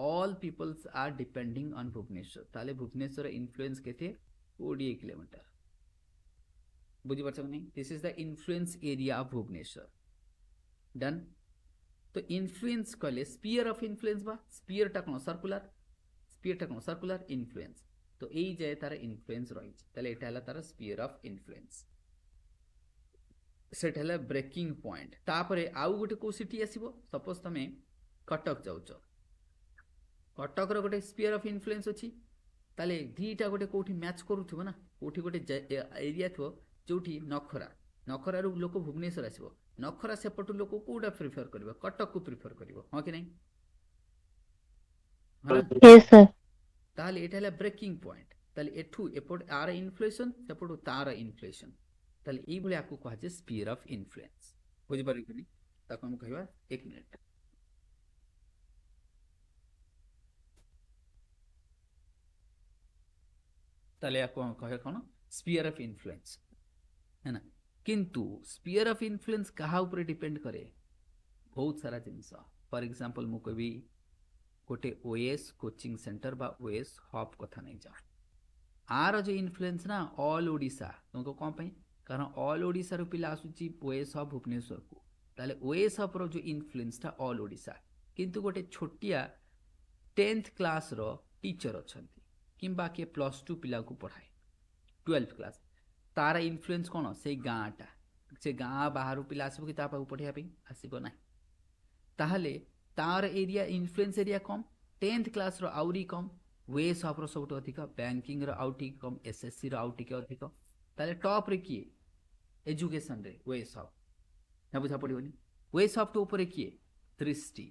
all peoples are depending on Bhubaneswar ताले भुवनेश्वर इन्फ्लुएंस केते 20 किलोमीटर बुझी पारछ नहीं this is the influence area of Bhubaneswar done तो इन्फ्लुएंस कहले स्फीयर ऑफ इन्फ्लुएंस बा स्फीयर टा कोन सर्कुलर इन्फ्लुएंस तो एई जाय तार इन्फ्लुएंस रही ताले एटा हला तार स्फीयर ऑफ इन्फ्लुएंस सेट हला ब्रेकिंग पॉइंट तापरे आउ गोटे को सिटी आसीबो सपोज तमे कटक जाउछ कटक रो गोटे स्फीयर ऑफ इन्फ्लुएंस अछि ताले दीटा गोटे कोठी मैच करूथबो ना कोठी गोटे एरिया थो जोठी नखरा रु लोक भुवनेश्वर आसीबो नखरा सेपटु लोक कोडा प्रिफर करबो कटक को प्रिफर करबो हां कि नहीं Yes, sir. ताले एटा हला ब्रेकिंग पॉइंट ताले एठू एपट आर इन्फ्लेशन सेपटु तार इन्फ्लेशन ताले ई भली आकु कहा जे स्फीयर ऑफ इन्फ्लुएंस बुझि पारिबनी ताको हम कहबा 1 मिनिट ताले आकु कहे कोन स्फीयर ऑफ इन्फ्लुएंस है ना किंतु स्फीयर ऑफ इन्फ्लुएंस कहा ऊपर डिपेंड करे बहुत सारा जिनस फॉर एग्जांपल मु कहबी गोटे ओएस कोचिंग सेंटर बा ओएस हब कथा नहीं जा आर जो इन्फ्लुएंस ना ऑल ओडिशा तुमको कौन पाई कारण ऑल ओडिशा रो पिला आसुची ओएस हब भुवनेश्वर को ताले ओएस हब रो जो इन्फ्लुएंस ता ऑल ओडिशा किंतु गोटे छोटिया 10th क्लास रो टीचर अछंती किंबा के +2 पिला को पढ़ाए 12th क्लास तार इन्फ्लुएंस कौन से गाँटा से गाँ बाहर पिला आसब कि पढ़िया आसब ना ताहले तार एरिया इन्फ्लुएंस एरिया कम 10th क्लास रो आउरी कम वेस ऑफ रो सब अधिक बैंकिंग रो आउ टिक कम एसएससी रो आउ टिक अधिक ताले टॉप रे किए एजुकेशन रे वेस ऑफ ना बुझा पड़िबनी वेस ऑफ तो ऊपर किए दृष्टि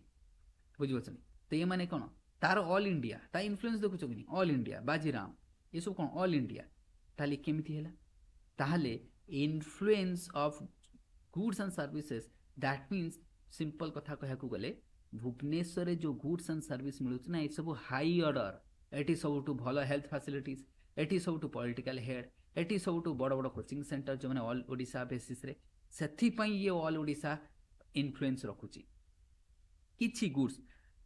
बुझि बचनी तो ये माने कौन तार ऑल इंडिया ता इन्फ्लुएंस देखुछ कि ऑल इंडिया बाजीराम ये सब कौन ऑल इंडिया ताले केमिति हैला ताहले influence of goods and services that means simple कथा कहया को गले भुवनेश्वर रे जो गुड्स एंड सर्विस मिलुछ ना ए सब हाई ऑर्डर एटी सब टू भलो हेल्थ फैसिलिटीज एटी सब टू पॉलिटिकल हेड एटी सब टू बड़ बड़ कोचिंग सेंटर जो माने ऑल ओडिशा बेसिस रे सेथि पई ये ऑल ओडिशा इन्फ्लुएंस रखुची किछि गुड्स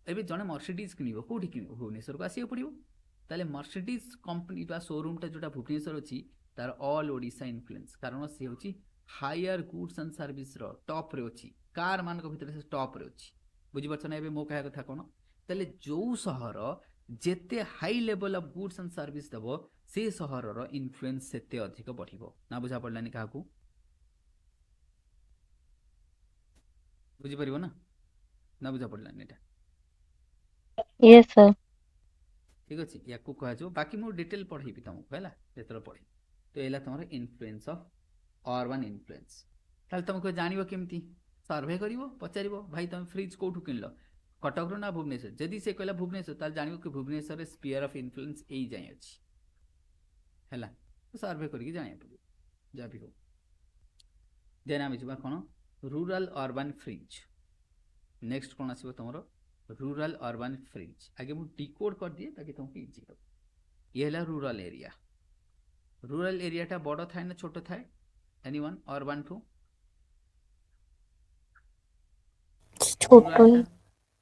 एबे जने मर्सिडीज किनिबो कोठी किनिबो भुवनेश्वर को आसी पड़िबो ताले मर्सिडीज कंपनी बा शोरूम टा जोटा भुवनेश्वर अछि तार ऑल ओडिशा इन्फ्लुएंस कारण सी होची हायर गुड्स एंड सर्विस रो टॉप रे अछि कार मान को भितर से टॉप रे अछि बुझि परछ ना एबे मो कहा कथा कोन तले जो शहर जेते high level of goods and service देबो से शहर रो इन्फ्लुएंस सेते अधिक बढ़िबो ना बुझा पड़लानी काहू बुझि परिबो ना बुझा पड़लानी एटा Yes, sir. ठीक अच्छे या कह बाकी मुझे डिटेल पढ़ेबी तुमको है जो पढ़े तो ये तुम इन्फ्लुएंस ऑफ अर्बन इन्फ्लुएंस ताल तुमको जान केमती सर्वे कर पचार भाई तुम फ्रिज कौटू किन कटक ना भुवनेश्वर जदि से कहला भुवनेश्वर ताल जान कि भुवनेश्वर स्पीयर ऑफ इन्फ्लुएंस यही जाए अच्छी है तो सर्वे करके जाना पड़ो जहाँ भी हो देन आम जा कौन रूरल अर्बन फ्रिज नेक्स्ट कौन आसो तुम रूरल अर्बन फ्रिज आगे मुझे डिकोड कर दिए ताकि तुमको इजी हो ये है रूरल एरिया बड़ थाए ना छोट थाए एनीवन अर्बन टू छोटो ही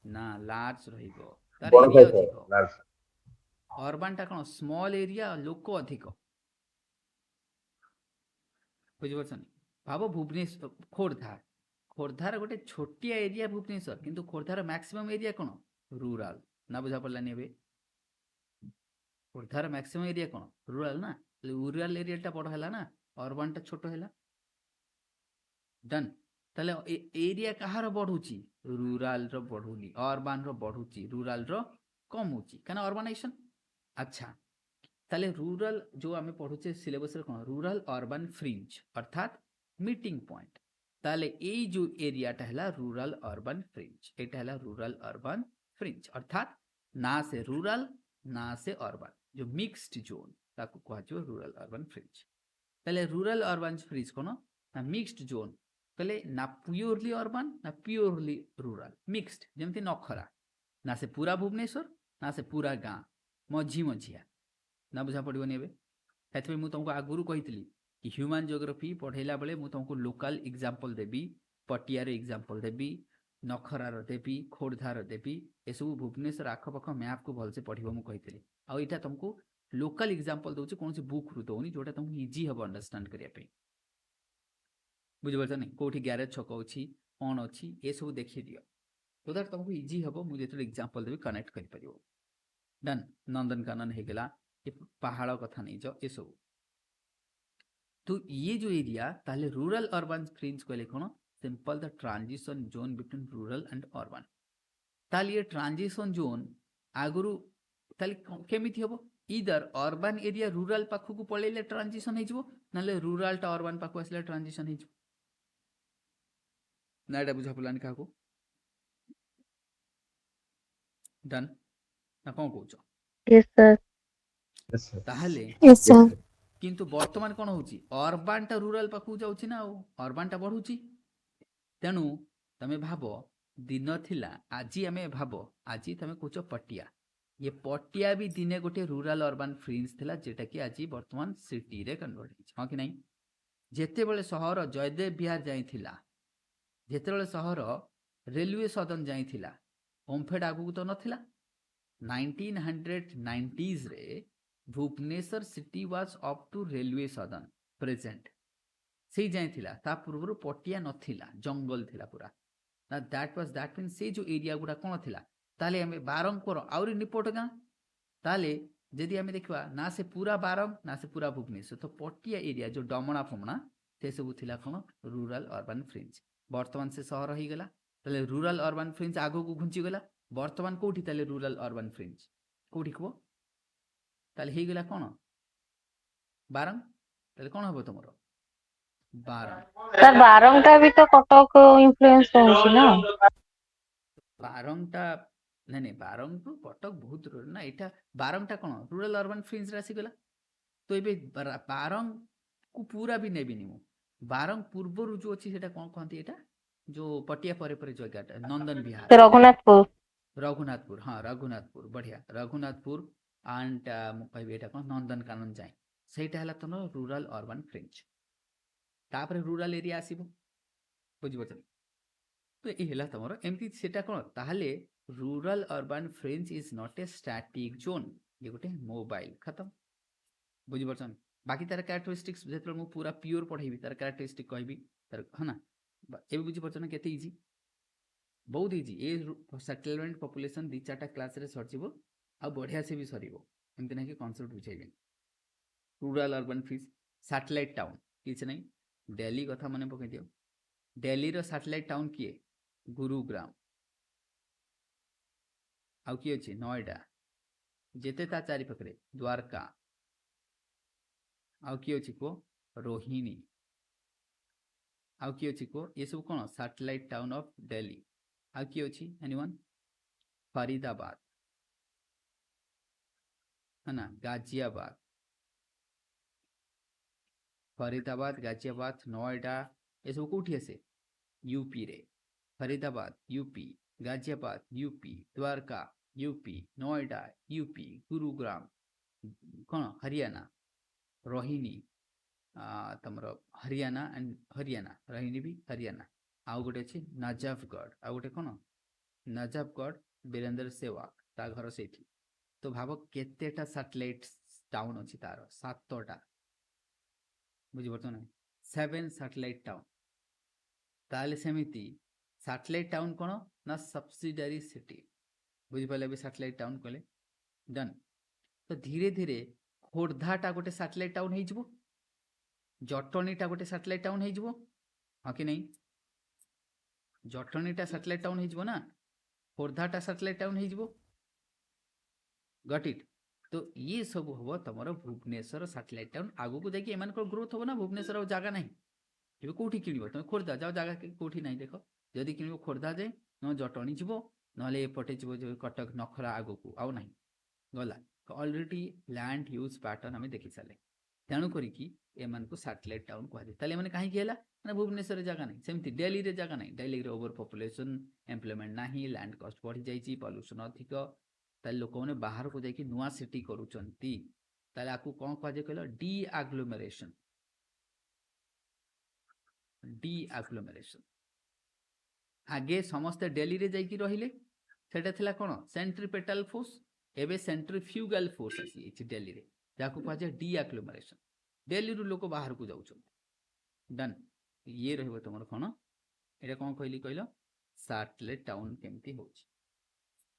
ना लार्ज रहिबो तार बड़ एरिया ଥାଏ अधिक ଲାର୍ଜ अर्बन टा कौन स्मॉल एरिया लोक अधिक बुझिपारछन भाव भुवनेश्वर खोर्धार गोटे छोटिया एरिया भुवनेश्वर किंतु खोर्धार मैक्सिमम एरिया कौन रूराल ना बुझा पड़लानी एबे खोर्धार मैक्सिमम एरिया कौन रूराल ना रूराल एरिया टा बड़ है ना अर्बन टा छोट है डन ताले एरिया कहार बढ़ुची रूराल रो बढ़ुनी अर्बन रो बढ़ुची रूराल रो कम होची काना अर्बनाइजेशन अच्छा ताले रूरल जो आमे पढ़ुचे सिलेबस रे कोन रूरल अर्बन फ्रिंज अर्थात मीटिंग पॉइंट ताले ए जो एरिया टा हला रूरल अर्बन फ्रिंज एटा हला रूरल अर्बन फ्रिंज अर्थात ना से रूरल ना से अर्बन जो मिक्स्ड जोन ताकू कहा जो रूरल अर्बन फ्रिंज ताले रूरल अर्बन फ्रिंज कोन ना मिक्स्ड जोन कहले ना प्योरली अर्बन ना प्योरली रूरल मिक्स्ड जेमती नखरा ना से पूरा भुवनेश्वर ना से पूरा गाँ मझी मझिया ना बुझा पड़ोनी एवं से मुझे तुमको आगुरी कही कि ह्यूमन जियोग्राफी पढ़ेला बेले मुझे तुमको लोकल एग्जांपल देवी पटियार एग्जांपल देवी नखरार देवी खोर्धार देवी एसबू भुवनेश्वर आखपाख मैप को भलसे पढ़ मुझे आईटा तुमको लोकल एग्जांपल दूसरी कौन बुक रु दौनी जोटा तुमको इजी हम अंडरस्टांड करने बुझिपार नहीं कौटी ग्यारेज छक अच्छी कौन अच्छी ये सब देखी दियो तो दैट तुमको इजी हम मुझे जो एग्जांपल देवी कनेक्ट कर डन नंदनकानन हो गला ये पहाड़ कथा नहीं जाओ ये सब तो ये जो एरिया ताले रूरल अर्बन फ्रिंज कहले कौन simple the transition zone between rural and urban ताले ये ट्रांजिशन जोन आगुरु ताले केमिति हबो इधर अर्बन एरिया रूरल पाखु को पळेले ट्रांजिशन हेजबो नले रूरल टा अर्बन पाखु आसले ट्रांजिशन हेजबो नाडा बुझा पलानी काको डन ना कौन कहूछ Yes, sir. ताहले Yes, sir. किंतु वर्तमान कौन होची अर्बन टा रूरल पाखु जाउची ना अर्बन टा बढ़ुची तेणु तमे भाबो दिन थिला आजी आमे भाबो आजी तमे कहूछ पटिया ये पटिया भी दिने गोटे रूरल अर्बन फ्रिंज थिला जेटा कि आजी वर्तमान सिटी रे कन्वर्ट हिच हां कि नहीं जेते बेले शहर जयदेव बिहार जाइथिला जेते बेले शहर रेलवे सदन जाइथिला ओमफेड आगु तो नथिला 1990s रे Bhubaneswar city was up to railway सदन प्रेजेंट से जाए थिला ता पूर्व पटिया नथिला जंगल थिला पूरा ना दैट मीन से जो एरिया गुडा कोन थिला ताले हमें बारंकोर आउरी निपोट गाँ ताले जदि हमें देखा ना से पूरा बारंग ना से पूरा भुवनेश्वर तो पटिया एरिया जो डमणा फमणा से सब थिला कोन रूरल अर्बन फ्रिंज वर्तमान से शहर हो गला ताले रूरल अर्बन फ्रिंज आगो को घुंची गला वर्तमान कोठी ताले रूरल अर्बन फ्रिंज कोठी को ताले हे गला कोन बारंग ताले कोन हबो तमरो बारंग सर बारंगटा भी तो कटक इन्फ्लुएंस होउची ना बारंगटा नहीं नहीं बारंग टू कटक बहुत दूर ना एटा बारंगटा कोन रूरल अर्बन फ्रिंज रासी गला तो एबे बारंग को पूरा भी नेबिनी मु बारंग पूर्व जो अच्छी सेटा कोन कहंती एटा जो पटिया परे परे जगहटा नंदन विहार रघुनाथपुर हाँ रघुनाथपुर बढ़िया रघुनाथपुर एंड कहबी एटा कोन नंदनकानन जाए सेटा हला तनो रूरल अर्बन फ्रिंज तापर रूरल एरिया आसीबो बुझि बचन तो ये हला तमरो एमती सेटा कोन ताहले rural urban fringe is not a static zone ये गोटे मोबाइल खत्म बुझि बचन बाकी तार कैरेक्टरिस्टिक्स जेतले मु पूरा प्योर पढ़ेबी तार कैरेक्टरिस्टिक कहबी तार है ना एबे बुझी परछ ना केते इजी बहुत इजी ए सेटलमेंट पॉपुलेशन 2-4टा क्लास रे सरजिवो आ बढ़िया से भी सरीबो एमति नै कि कांसेप्ट बुझेबे rural urban fees satellite town किछ नै दिल्ली कथा मने पकई दियो दिल्ली रो सैटेलाइट टाउन किए गुरुग्राम आउ किए अछि नोएडा जेते ता चारि पकरे द्वारका आउ किए अछि को रोहिणी आउ किए अछि को ये सब कोन सैटेलाइट टाउन ऑफ दिल्ली आउ किए अछि एनीवन फरीदाबाद है ना गाजियाबाद फरीदाबाद गाजियाबाद नोएडा ये सब कोठी आसे यूपी रे Faridabad UP Ghaziabad UP Dwarka UP Noida UP Gurugram कौन हरियाणा रोहिणी तमर हरियाणा एंड हरियाणा रोहिणी भी हरियाणा आउ गोटे अछि नजफगढ़ आउ गोटे कौन नजफगढ़ वीरेंद्र सेवाग ता घर सेठी तो भाव केतेटा सैटेलाइट टाउन अछि तार 7टा बुझी परछ ना 7 सैटेलाइट टाउन ताले सेमिति सैटेलाइट टाउन कोन ना सब्सिडियरी सिटी बुझी पाले भी सैटेलाइट टाउन कहले डन तो धीरे धीरे खोर्धाटा गोटे सैटेलाइट टाउन हे जिवो जटणीटा गोटे सैटेलाइट टाउन हे जिवो हां कि नहीं जटणीटा सैटेलाइट टाउन हे जिवो ना खोर्धाटा सैटेलाइट टाउन हे जिवो गट इट तो ये सब हम तुम भुवनेश्वर सैटेलाइट टाउन आगु को जाकि एमान ग्रोथ हो ना भुवनेश्वर जगह ना ଏବେ କୋଉଠି କିଣିବ ତମେ ଖୋର୍ଦ୍ଧା ଯାଅ ଜାଗା କୋଉଠି ନାହିଁ ଦେଖ ଯଦି କିଣିବ ଖୋର୍ଦ୍ଧା ଯାଏ ନ ଜଟଣୀ ଯିବ ନହେଲେ ଏପଟେ ଯିବ ଯୋଉ କଟକ ନଖରା ଆଗକୁ ଆଉ ନାହିଁ ଗଲା ଅଲରେଡି ଲ୍ୟାଣ୍ଡ ୟୁଜ୍ ପ୍ୟାଟର୍ନ ଆମେ ଦେଖି ସାରିଲେ ତେଣୁ କରିକି ଏମାନଙ୍କୁ ସାଟେଲାଇଟ ଟାଉନ କୁହାଯାଏ ତାହେଲେ ଏମାନେ କାହିଁକି ହେଲା ମାନେ ଭୁବନେଶ୍ୱରରେ ଜାଗା ନାହିଁ ସେମିତି ଦିଲ୍ଲୀରେ ଜାଗା ନାହିଁ ଦିଲ୍ଲୀରେ ଓଭର ପପୁଲେସନ ଏମ୍ପ୍ଲୟମେଣ୍ଟ ନାହିଁ ଲ୍ୟାଣ୍ଡ କଷ୍ଟ ବଢି ଯାଇଛି ପଲ୍ୟୁସନ ଅଧିକ ତାହେଲେ ଲୋକମାନେ ବାହାରକୁ ଯାଇକି ନୂଆ ସିଟି କରୁଛନ୍ତି ତାହେଲେ ଆକୁ କ'ଣ କୁହାଯାଏ କହିଲ ଡି ଆଗ୍ଲୋମେରେସନ डी आग्लोमेरेशन आगे समस्ते दिल्ली रे जाइकी रहिले सेटा थिला कोन सेंट्रीपेटल फोर्स एबे सेंट्रीफ्यूगल फोर्स आसी दिल्ली रे जाको कहा जाय डी आग्लोमेरेशन दिल्ली रु लोक बाहर को जाउछन डन ये रहबो तमर कोन एटा कोन कहली कहलो सैटेलाइट टाउन केमती होछि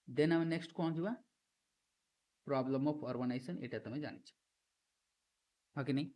देन हम नेक्स्ट कोन जिवा प्रॉब्लम ऑफ अर्बनाइजेशन एटा तमे जानि छ हा कि नहीं